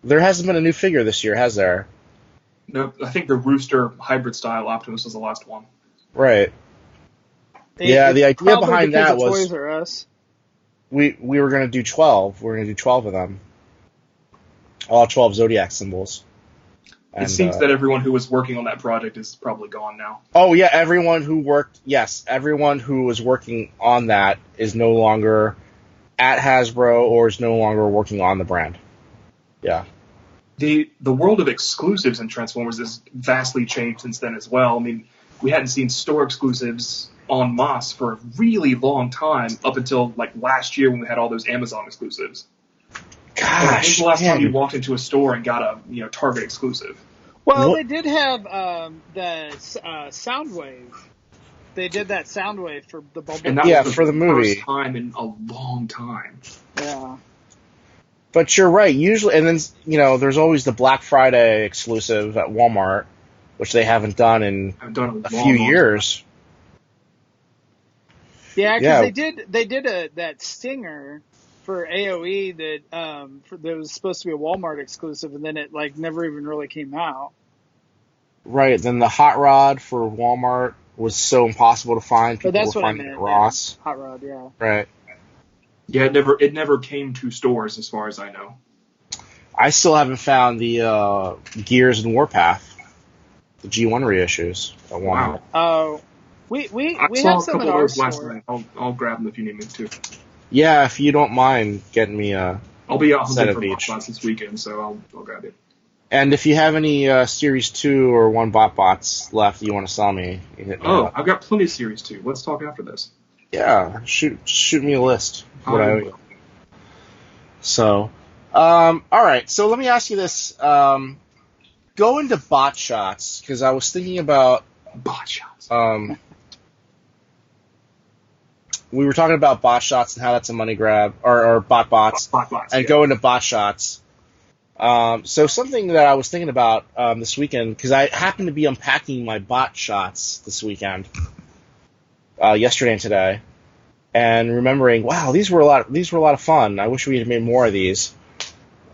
there hasn't been a new figure this year, has there? No, I think the Rooster hybrid style Optimus was the last one. Right. The idea behind that was Toys R Us. We were going to do 12. We're going to do 12 of them. All 12 Zodiac symbols. It seems that everyone who was working on that project is probably gone now. Oh, yeah, everyone who was working on that is no longer at Hasbro or is no longer working on the brand. Yeah. The world of exclusives in Transformers has vastly changed since then as well. I mean, we hadn't seen store exclusives en masse for a really long time, up until last year when we had all those Amazon exclusives. Gosh, when was the last time you walked into a store and got a Target exclusive? Well, they did have the Soundwave. They did that Soundwave for the Bumblebee. And that was for the movie. First time in a long time. Yeah. But you're right. Usually, and then there's always the Black Friday exclusive at Walmart, which they haven't done in a few years. Yeah, because they did that Stinger for AOE that that was supposed to be a Walmart exclusive, and then it never even really came out. Right. Then the Hot Rod for Walmart was so impossible to find. People were finding it at Ross. Yeah. Hot Rod, yeah. Right. Yeah, it never came to stores as far as I know. I still haven't found the Gears and Warpath, the G1 reissues at Walmart. Oh, we saw have some in of our those store. last night. I'll grab them if you need me to. Yeah, if you don't mind getting me a I'll be out set hunting of for each. bots this weekend, so I'll grab it. And if you have any Series 2 or 1 bots left that you want to sell me, you hit me up. I've got plenty of Series 2. Let's talk after this. Yeah, shoot me a list. So, all right. So let me ask you this: go into bot shots, because I was thinking about bot shots. We were talking about bot shots and how that's a money grab, or bots, and go into bot shots. So something that I was thinking about this weekend, because I happened to be unpacking my bot shots this weekend, yesterday and today, and remembering, wow, these were a lot of fun. I wish we had made more of these.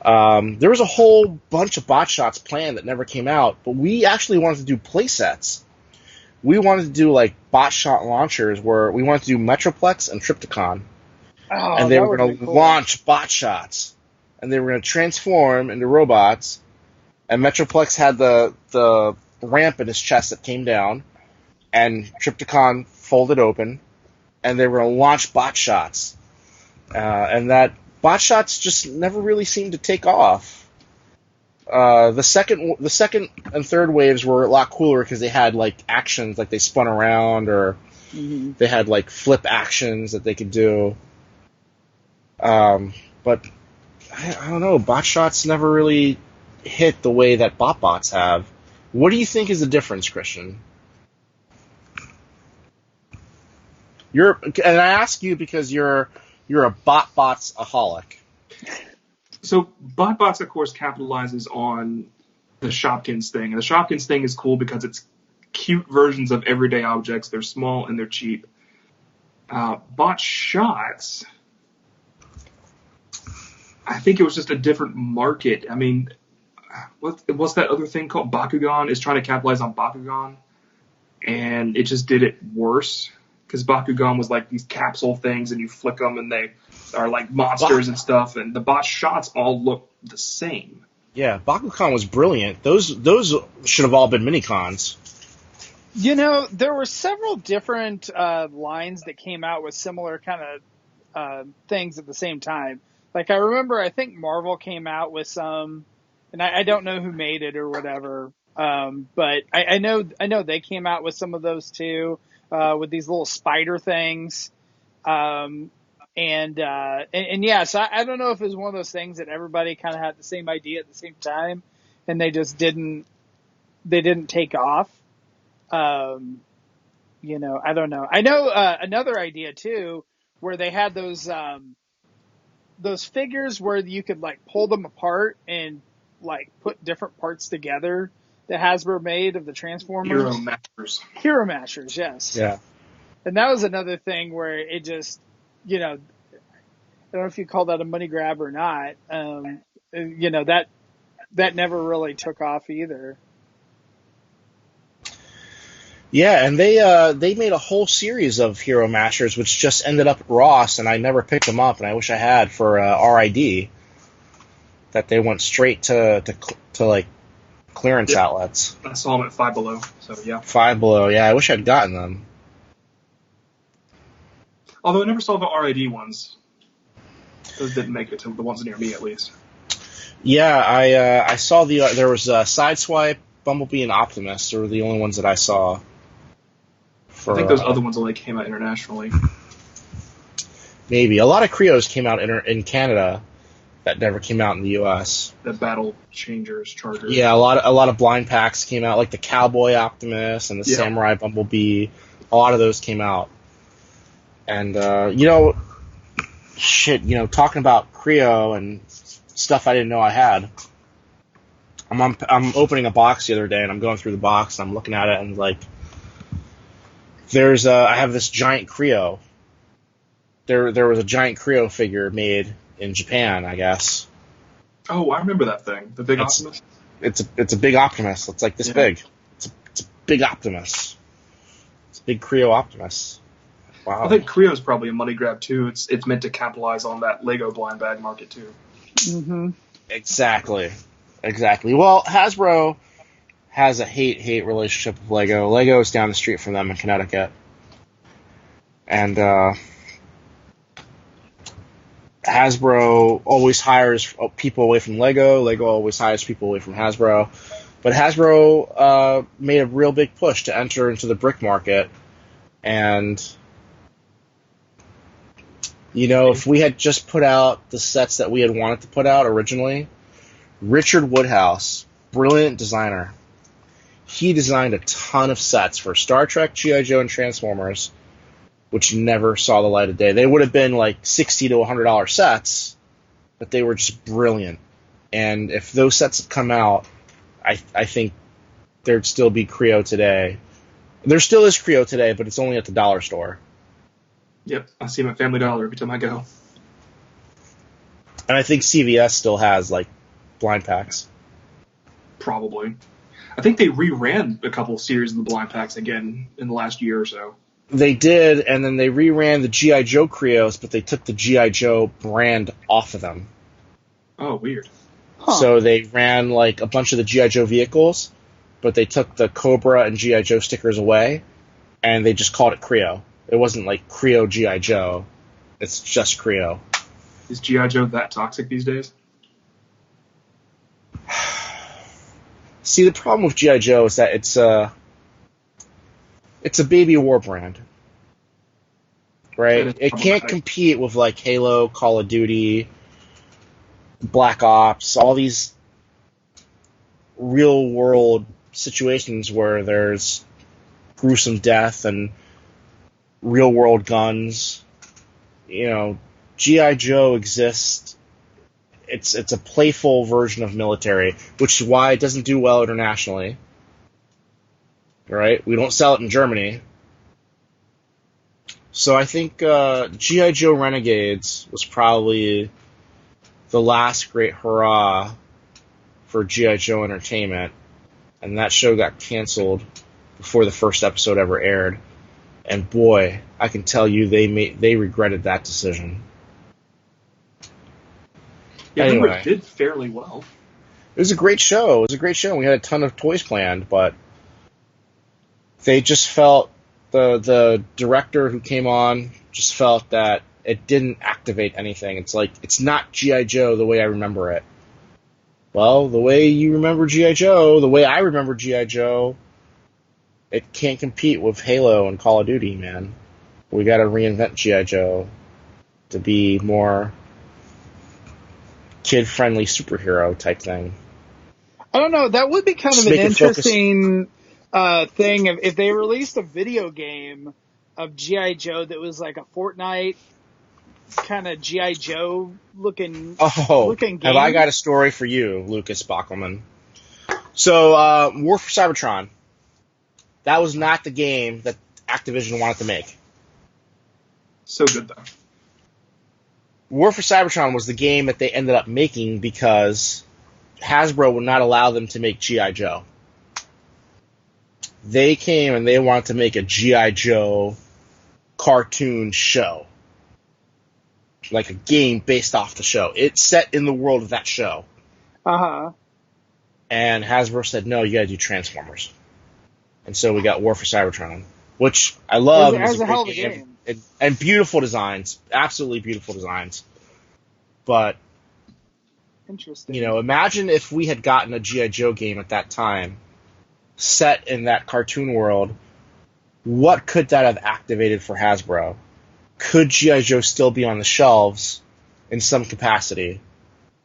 There was a whole bunch of bot shots planned that never came out, but we actually wanted to do play sets. We wanted to do like bot shot launchers where we wanted to do Metroplex and Trypticon. Oh, and they that were going to cool. launch bot shots. And they were going to transform into robots. And Metroplex had the ramp in his chest that came down. And Trypticon folded open. And they were going to launch bot shots. And that bot shots just never really seemed to take off. The second and third waves were a lot cooler because they had like actions, like they spun around, or they had like flip actions that they could do. But I don't know, bot shots never really hit the way that bots have. What do you think is the difference, Christian? And I ask you because you're a bots-aholic. So BotBots, of course, capitalizes on the Shopkins thing. And the Shopkins thing is cool because it's cute versions of everyday objects. They're small and they're cheap. Bot shots, I think it was just a different market. I mean, what's that other thing called? Bakugan is trying to capitalize on Bakugan. And it just did it worse. Because Bakugan was like these capsule things and you flick them and they are like monsters and stuff. And the bot shots all look the same. Yeah, Bakugan was brilliant. Those should have all been mini-cons. You know, there were several different lines that came out with similar kind of things at the same time. Like I remember, I think Marvel came out with some, and I don't know who made it or whatever, but I know they came out with some of those too, with these little spider things, and yeah. So I don't know if it was one of those things that everybody kind of had the same idea at the same time, and they just didn't take off. You know, I don't know. I know another idea too, where they had those figures where you could like pull them apart and like put different parts together that Hasbro made of the Transformers. Hero Mashers, yes. Yeah. And that was another thing where it just, you know, I don't know if you call that a money grab or not. You know, that never really took off either. Yeah, and they made a whole series of Hero Mashers, which just ended up at Ross, and I never picked them up, and I wish I had for RID. That they went straight to like clearance outlets. I saw them at Five Below, so yeah. Five Below, yeah. I wish I'd gotten them. Although I never saw the RID ones. Those didn't make it to the ones near me, at least. Yeah, I saw there was Sideswipe, Bumblebee, and Optimus. They were the only ones that I saw. I think those other ones only came out internationally. Maybe. A lot of Creos came out in Canada that never came out in the U.S. The Battle Changers, Chargers. Yeah, a lot of blind packs came out, like the Cowboy Optimus and the Samurai Bumblebee. A lot of those came out. And, you know, talking about Creo and stuff I didn't know I had. I'm opening a box the other day, and I'm going through the box, and I'm looking at it, and like, I have this giant Creo. There was a giant Creo figure made in Japan, I guess. Oh, I remember that thing. The big Optimus? It's a big Optimus. It's like this big. It's a big Optimus. It's a big Creo Optimus. Wow. I think Creo's probably a money grab too. It's meant to capitalize on that Lego blind bag market too. Mm-hmm. Exactly. Well, Hasbro has a hate relationship with Lego. Lego is down the street from them in Connecticut. And Hasbro always hires people away from Lego. Lego always hires people away from Hasbro. But Hasbro made a real big push to enter into the brick market. And, you know, if we had just put out the sets that we had wanted to put out originally, Richard Woodhouse, brilliant designer, he designed a ton of sets for Star Trek, G.I. Joe, and Transformers, which never saw the light of day. They would have been like $60 to $100 sets, but they were just brilliant. And if those sets had come out, I think there'd still be Creo today. There still is Creo today, but it's only at the dollar store. Yep, I see my Family Dollar every time I go. And I think CVS still has, like, blind packs. Probably. I think they reran a couple series of the blind packs again in the last year or so. They did, and then they reran the G.I. Joe Creos, but they took the G.I. Joe brand off of them. Oh, weird. Huh. So they ran, like, a bunch of the G.I. Joe vehicles, but they took the Cobra and G.I. Joe stickers away, and they just called it Creo. It wasn't like Creo G.I. Joe. It's just Creo. Is G.I. Joe that toxic these days? See, the problem with G.I. Joe is that it's a baby war brand, right? It can't compete with, like, Halo, Call of Duty, Black Ops, all these real-world situations where there's gruesome death and real-world guns. You know, G.I. Joe exists. It's a playful version of military, which is why it doesn't do well internationally. Right? We don't sell it in Germany. So I think G.I. Joe Renegades was probably the last great hurrah for G.I. Joe Entertainment, and that show got canceled before the first episode ever aired. And boy, I can tell you they regretted that decision. Yeah, anyway, it did fairly well. It was a great show. We had a ton of toys planned, but they just felt the director who came on just felt that it didn't activate anything. It's like, it's not G.I. Joe the way I remember it. Well, the way you remember G.I. Joe, the way I remember G.I. Joe, it can't compete with Halo and Call of Duty, man. We gotta reinvent G.I. Joe to be more kid-friendly superhero type thing. I don't know. That would be kind of an interesting thing if they released a video game of G.I. Joe that was like a Fortnite kind of G.I. Joe looking game. Have I got a story for you, Lucas Bockelman? So, War for Cybertron. That was not the game that Activision wanted to make. So good, though. War for Cybertron was the game that they ended up making because Hasbro would not allow them to make G.I. Joe. They came and they wanted to make a G.I. Joe cartoon show. Like a game based off the show. It's set in the world of that show. Uh-huh. And Hasbro said, no, you gotta do Transformers. And so we got War for Cybertron, which I love. It was a hell of a game. And beautiful designs. Absolutely beautiful designs. But, interesting. You know, imagine if we had gotten a G.I. Joe game at that time, set in that cartoon world. What could that have activated for Hasbro? Could G.I. Joe still be on the shelves in some capacity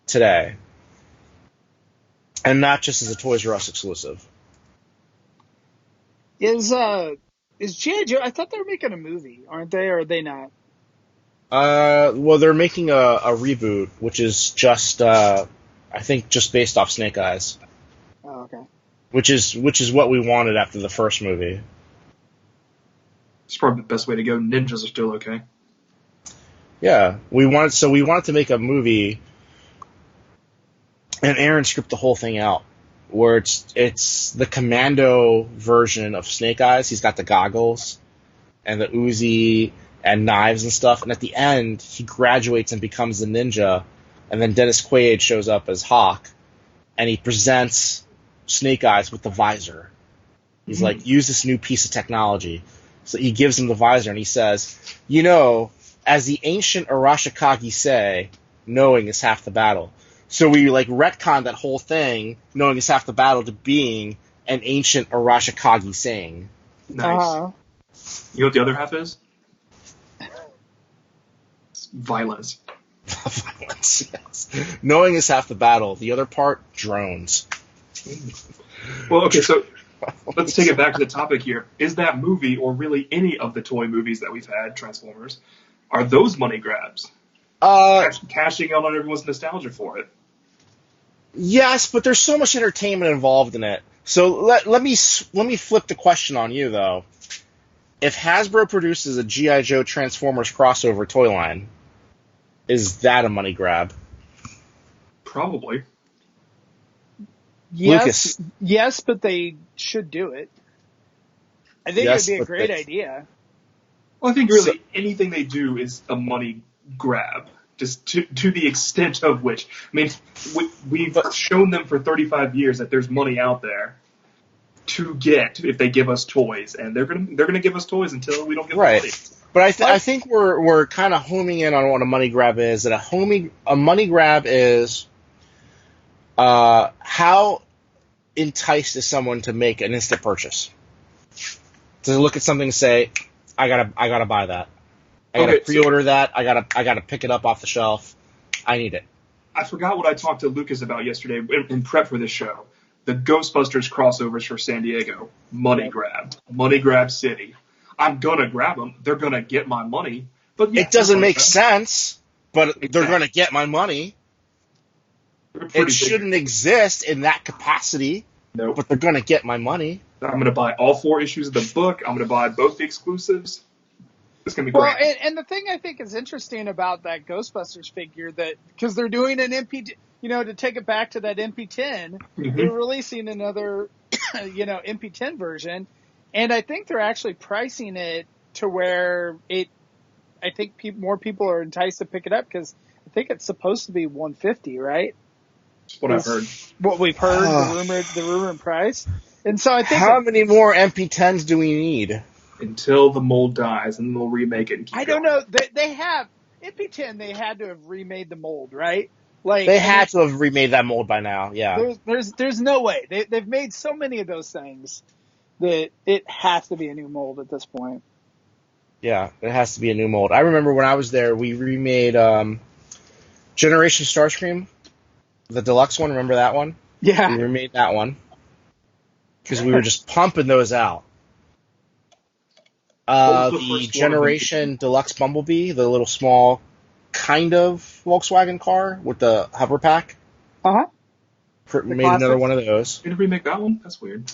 today? And not just as a Toys R Us exclusive. Is G.I. Joe... I thought they were making a movie, aren't they? Or are they not? Well, they're making a reboot, which is just, I think, just based off Snake Eyes. Oh, okay. Which is what we wanted after the first movie. It's probably the best way to go. Ninjas are still okay. Yeah, we wanted to make a movie, and Aaron scripted the whole thing out, where it's the Commando version of Snake Eyes. He's got the goggles and the Uzi and knives and stuff, and at the end he graduates and becomes the ninja, and then Dennis Quaid shows up as Hawk, and he presents Snake Eyes with the visor. He's like, use this new piece of technology. So he gives him the visor, and he says, you know, as the ancient Arashikage say, knowing is half the battle. So we, like, retconned that whole thing, knowing is half the battle, to being an ancient Arashikage saying. Nice. You know what the other half is? It's violence. Violence, yes. Knowing is half the battle. The other part, drones. Well, okay, so let's take it back to the topic here. Is that movie, or really any of the toy movies that we've had, Transformers, are those money grabs? Cashing out on everyone's nostalgia for it. Yes, but there's so much entertainment involved in it. So let me flip the question on you, though. if Hasbro produces a G.I. Joe Transformers crossover toy line, is that a money grab? Probably. Yes, yes, but they should do it. I think it would be a great idea. Well, I think really anything they do is a money grab, just to the extent of which. I mean, we've shown them for 35 years that there's money out there to get if they give us toys, and they're gonna give us toys until we don't get money. But I think we're kind of homing in on what a money grab is. That a money grab is how enticed is someone to make an instant purchase? To look at something and say, I gotta buy that. I gotta pre-order that. I gotta pick it up off the shelf. I need it. I forgot what I talked to Lucas about yesterday in prep for this show. The Ghostbusters crossovers for San Diego, money grab city. I'm gonna grab them. They're gonna get my money. But yeah, it doesn't make sense. But they're gonna get my money. It shouldn't exist in that capacity. Nope. But they're gonna get my money. I'm going to buy all 4 issues of the book. I'm going to buy both the exclusives. It's going to be great. Well, and the thing I think is interesting about that Ghostbusters figure, that because they're doing an MP, to take it back to that MP10, they're releasing another, MP10 version, and I think they're actually pricing it to where I think more people are enticed to pick it up because I think it's supposed to be $150, right? That's what I've heard. What we've heard, the rumored price. And so I think how many more MP10s do we need? Until the mold dies, and they'll remake it and keep don't know. They have MP10. They had to have remade the mold, right? They had to have remade that mold by now. Yeah. There's no way. They've made so many of those things that it has to be a new mold at this point. Yeah, it has to be a new mold. I remember when I was there, we remade Generation Starscream, the deluxe one. Remember that one? Yeah. We remade that one. Because we were just pumping those out. The Generation Deluxe Bumblebee, the little small kind of Volkswagen car with the hover pack. Made another one of those. Did we remake that one? That's weird.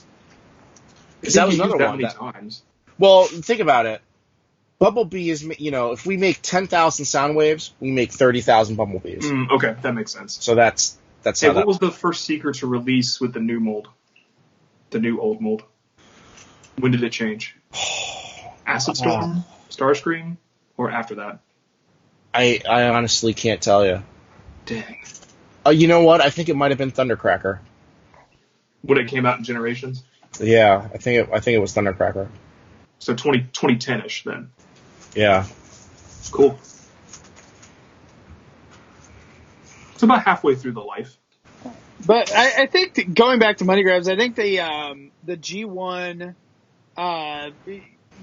Because that was another one. Many times. Well, think about it. Bumblebee is, if we make 10,000 sound waves, we make 30,000 Bumblebees. Okay, that makes sense. So that's how what was the first secret to release with the new mold? The new old mold. When did it change? Acid Storm, Starscream, or after that? I honestly can't tell you. Dang. You know what? I think it might have been Thundercracker. When it came out in Generations? Yeah, I think it was Thundercracker. So 2010-ish then. Yeah. Cool. It's about halfway through the life. But I think going back to money grabs, I think the G1,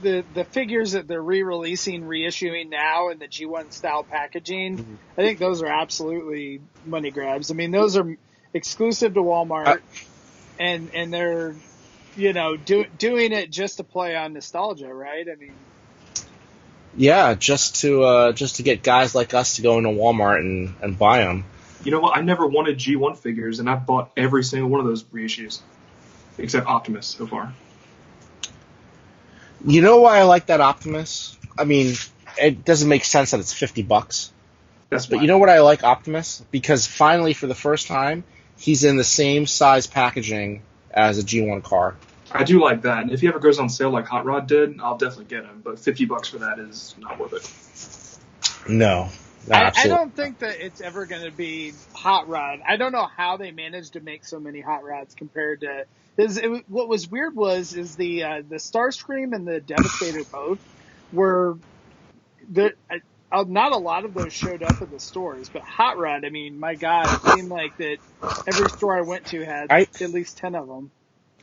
the figures that they're reissuing now in the G1 style packaging, I think those are absolutely money grabs. I mean, those are exclusive to Walmart, and they're doing it just to play on nostalgia, right? I mean, yeah, just to get guys like us to go into Walmart and buy them. You know what? I never wanted G1 figures, and I've bought every single one of those reissues, except Optimus so far. You know why I like that Optimus? I mean, it doesn't make sense that it's $50. But you know what I like Optimus? Because finally, for the first time, he's in the same size packaging as a G1 car. I do like that. And if he ever goes on sale like Hot Rod did, I'll definitely get him. But $50 for that is not worth it. No. I don't think that it's ever going to be Hot Rod. I don't know how they managed to make so many Hot Rods compared to. What was weird was the Starscream and the Devastator both were. Not a lot of those showed up at the stores, but Hot Rod, I mean, my God, it seemed like that every store I went to had at least 10 of them.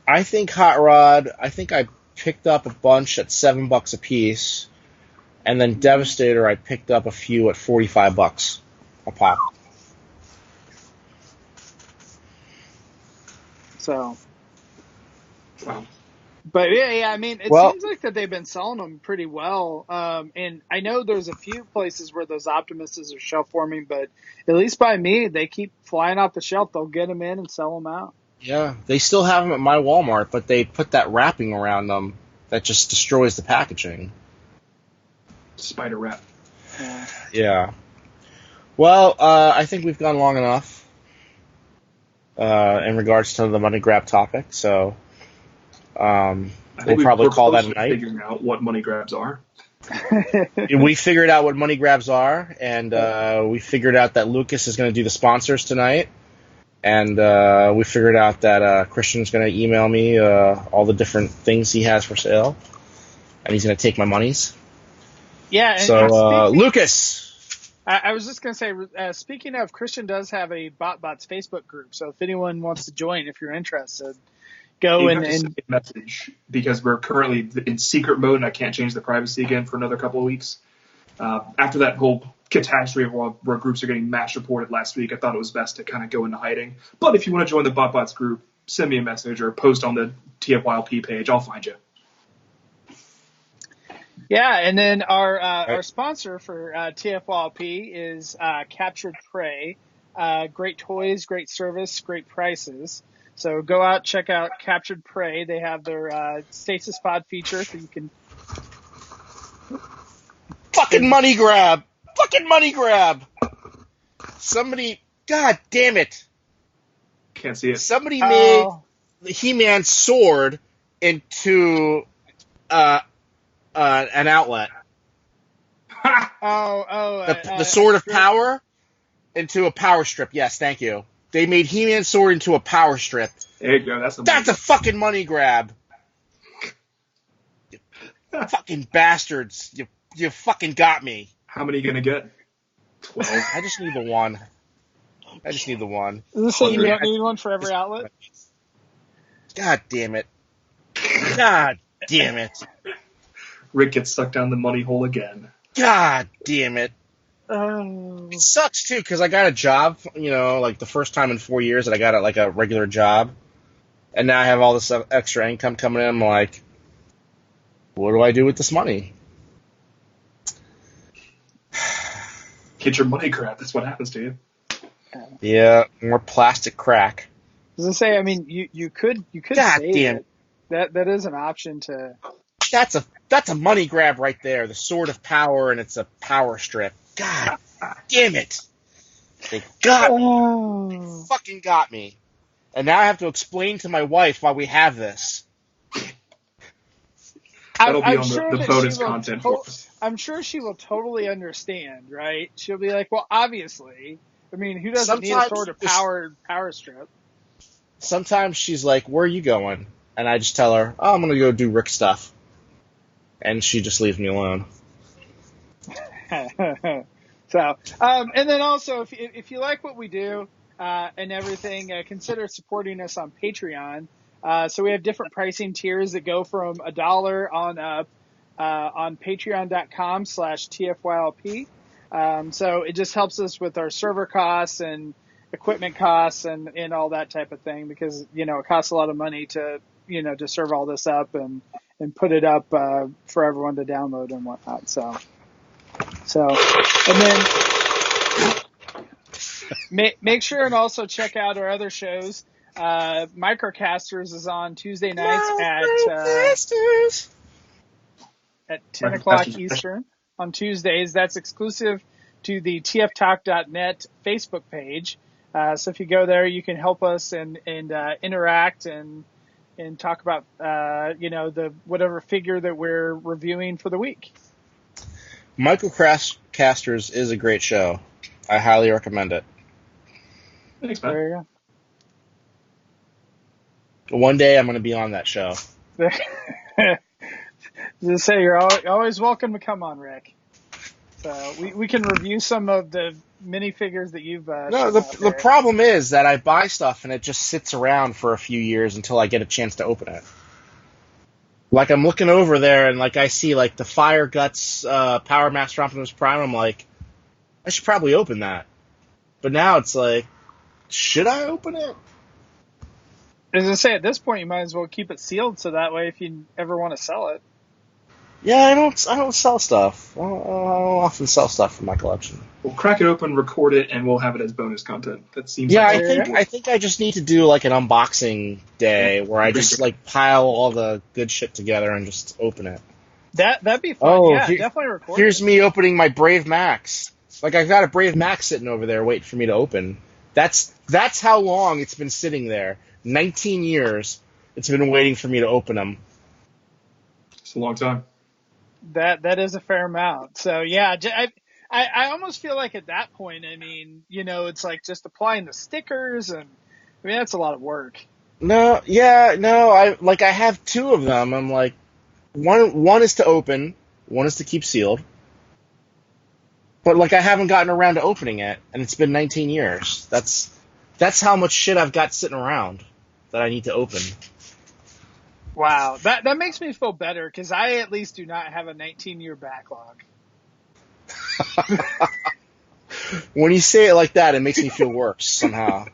I think Hot Rod. I think I picked up a bunch at $7 a piece. And then Devastator, I picked up a few at $45 a pop. So, wow. But yeah, I mean, it seems like that they've been selling them pretty well. And I know there's a few places where those Optimuses are shelf forming, but at least by me, they keep flying off the shelf. They'll get them in and sell them out. Yeah, they still have them at my Walmart, but they put that wrapping around them that just destroys the packaging. Spider wrap. Yeah. Well, I think we've gone long enough in regards to the money grab topic, so we'll probably call that a night. Figuring out what money grabs are. We figured out what money grabs are, and we figured out that Lucas is going to do the sponsors tonight, and we figured out that Christian's going to email me all the different things he has for sale, and he's going to take my monies. Yeah. And so, Lucas. I was just going to say, speaking of, Christian does have a BotBots Facebook group, so if anyone wants to join, if you're interested, go and send a message, because we're currently in secret mode and I can't change the privacy again for another couple of weeks. After that whole catastrophe where groups are getting mass reported last week, I thought it was best to kind of go into hiding. But if you want to join the BotBots group, send me a message or post on the TFYLP page. I'll find you. Yeah, and then our sponsor for TFYLP is Captured Prey. Great toys, great service, great prices. So go out, check out Captured Prey. They have their Stasis Pod feature, so you can... Fucking money grab! Fucking money grab! Somebody... God damn it! Can't see it. Somebody made the He-Man sword into... an outlet. The sword of power into a power strip. Yes, thank you. They made He-Man's sword into a power strip. There you go. That's a fucking money grab. You fucking bastards. You fucking got me. How many are you going to get? 12. I just need the one. So you don't need one for every outlet? God damn it. God damn it. Rick gets sucked down the money hole again. God damn it. It sucks, too, because I got a job, like the first time in 4 years that I got a regular job. And now I have all this extra income coming in. I'm like, what do I do with this money? Get your money grab. That's what happens to you. Yeah, more plastic crack. I was going to say, I mean, you could God save damn it. That is an option to... That's a money grab right there. The sword of power, and it's a power strip. God damn it! They got me. Fucking got me. And now I have to explain to my wife why we have this. That'll be on the bonus content for us. I'm sure she will totally understand, right? She'll be like, well, obviously. I mean, who doesn't need a sword of power strip? Sometimes she's like, where are you going? And I just tell her, oh, I'm going to go do Rick stuff. And she just leaves me alone. So, and then also, if you like what we do and everything, consider supporting us on Patreon. So we have different pricing tiers that go from $1 on up on patreon.com/TFYLP. So it just helps us with our server costs and equipment costs and all that type of thing, because, it costs a lot of money to serve all this up and put it up for everyone to download and whatnot. So and then make sure and also check out our other shows. Microcasters is on Tuesday nights at 10 o'clock Eastern on Tuesdays. That's exclusive to the tftalk.net Facebook page. So if you go there, you can help us and interact and talk about, the whatever figure that we're reviewing for the week. Microcasters is a great show. I highly recommend it. Thanks, man. There you go. One day I'm going to be on that show. Just say you're always welcome to come on, Rick. So we can review some of the minifigures that you've no, the problem is that I buy stuff and it just sits around for a few years until I get a chance to open it. Like, I'm looking over there and I see the Fire Guts Power Master Optimus Prime. I'm like, I should probably open that. But now it's like, should I open it? As I say, at this point, you might as well keep it sealed so that way if you ever want to sell it. Yeah, I don't sell stuff. I don't often sell stuff from my collection. We'll crack it open, record it, and we'll have it as bonus content. That seems Yeah, like I think I just need to do like an unboxing day where I just like pile all the good shit together and just open it. That'd be fun. Oh, Yeah, definitely record here's it. me opening my Brave Max. Like I've got a Brave Max sitting over there waiting for me to open. That's how long it's been sitting there. 19 years. It's been waiting for me to open them. it's a long time. That is a fair amount. So yeah, I almost feel like at that point, I mean, it's like just applying the stickers, and I mean that's a lot of work. No, yeah, no. I have two of them. I'm like, one is to open, one is to keep sealed. But like I haven't gotten around to opening it, and it's been 19 years. That's how much shit I've got sitting around that I need to open. Wow, that makes me feel better because I at least do not have a 19-year backlog. When you say it like that, it makes me feel worse somehow.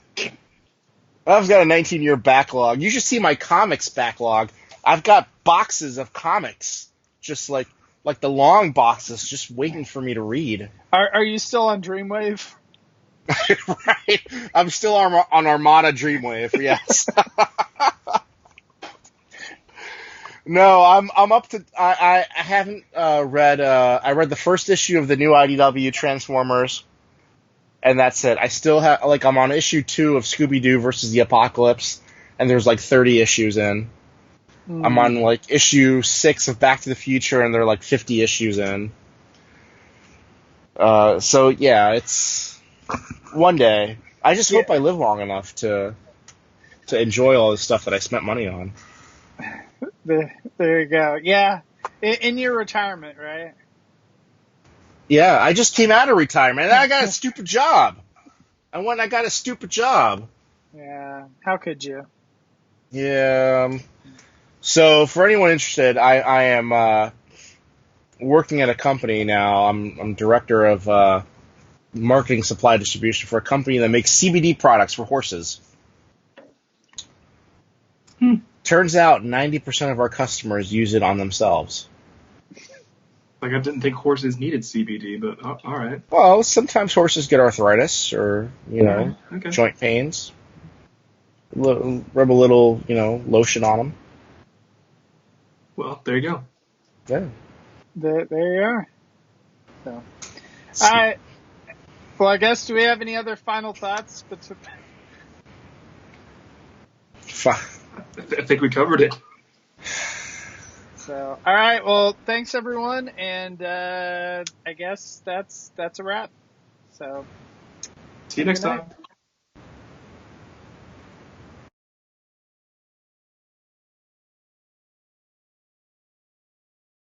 I've got a 19-year backlog. You should see my comics backlog. I've got boxes of comics, just like the long boxes, just waiting for me to read. Are you still on Dreamwave? Right? I'm still on Armada Dreamwave. Yes. No, I'm up to. I haven't read. I read the first issue of the new IDW Transformers, and that's it. I still have I'm on issue 2 of Scooby Doo versus the Apocalypse, and there's like 30 issues in. I'm on like issue 6 of Back to the Future, and there are like 50 issues in. So yeah, it's one day. I just hope I live long enough to enjoy all the stuff that I spent money on. There you go. Yeah, in your retirement, right? Yeah, I just came out of retirement, and I got a stupid job. I got a stupid job. Yeah, how could you? Yeah. So for anyone interested, I am working at a company now. I'm director of marketing supply distribution for a company that makes CBD products for horses. Turns out 90% of our customers use it on themselves. Like I didn't think horses needed CBD, but all right. Well, sometimes horses get arthritis or Okay. joint pains. Rub a little lotion on them. Well, there you go. Yeah. There you are. So, all right. Well, I guess, do we have any other final thoughts? I think we covered it. So, all right. Well, thanks everyone, and I guess that's a wrap. So, see you next time.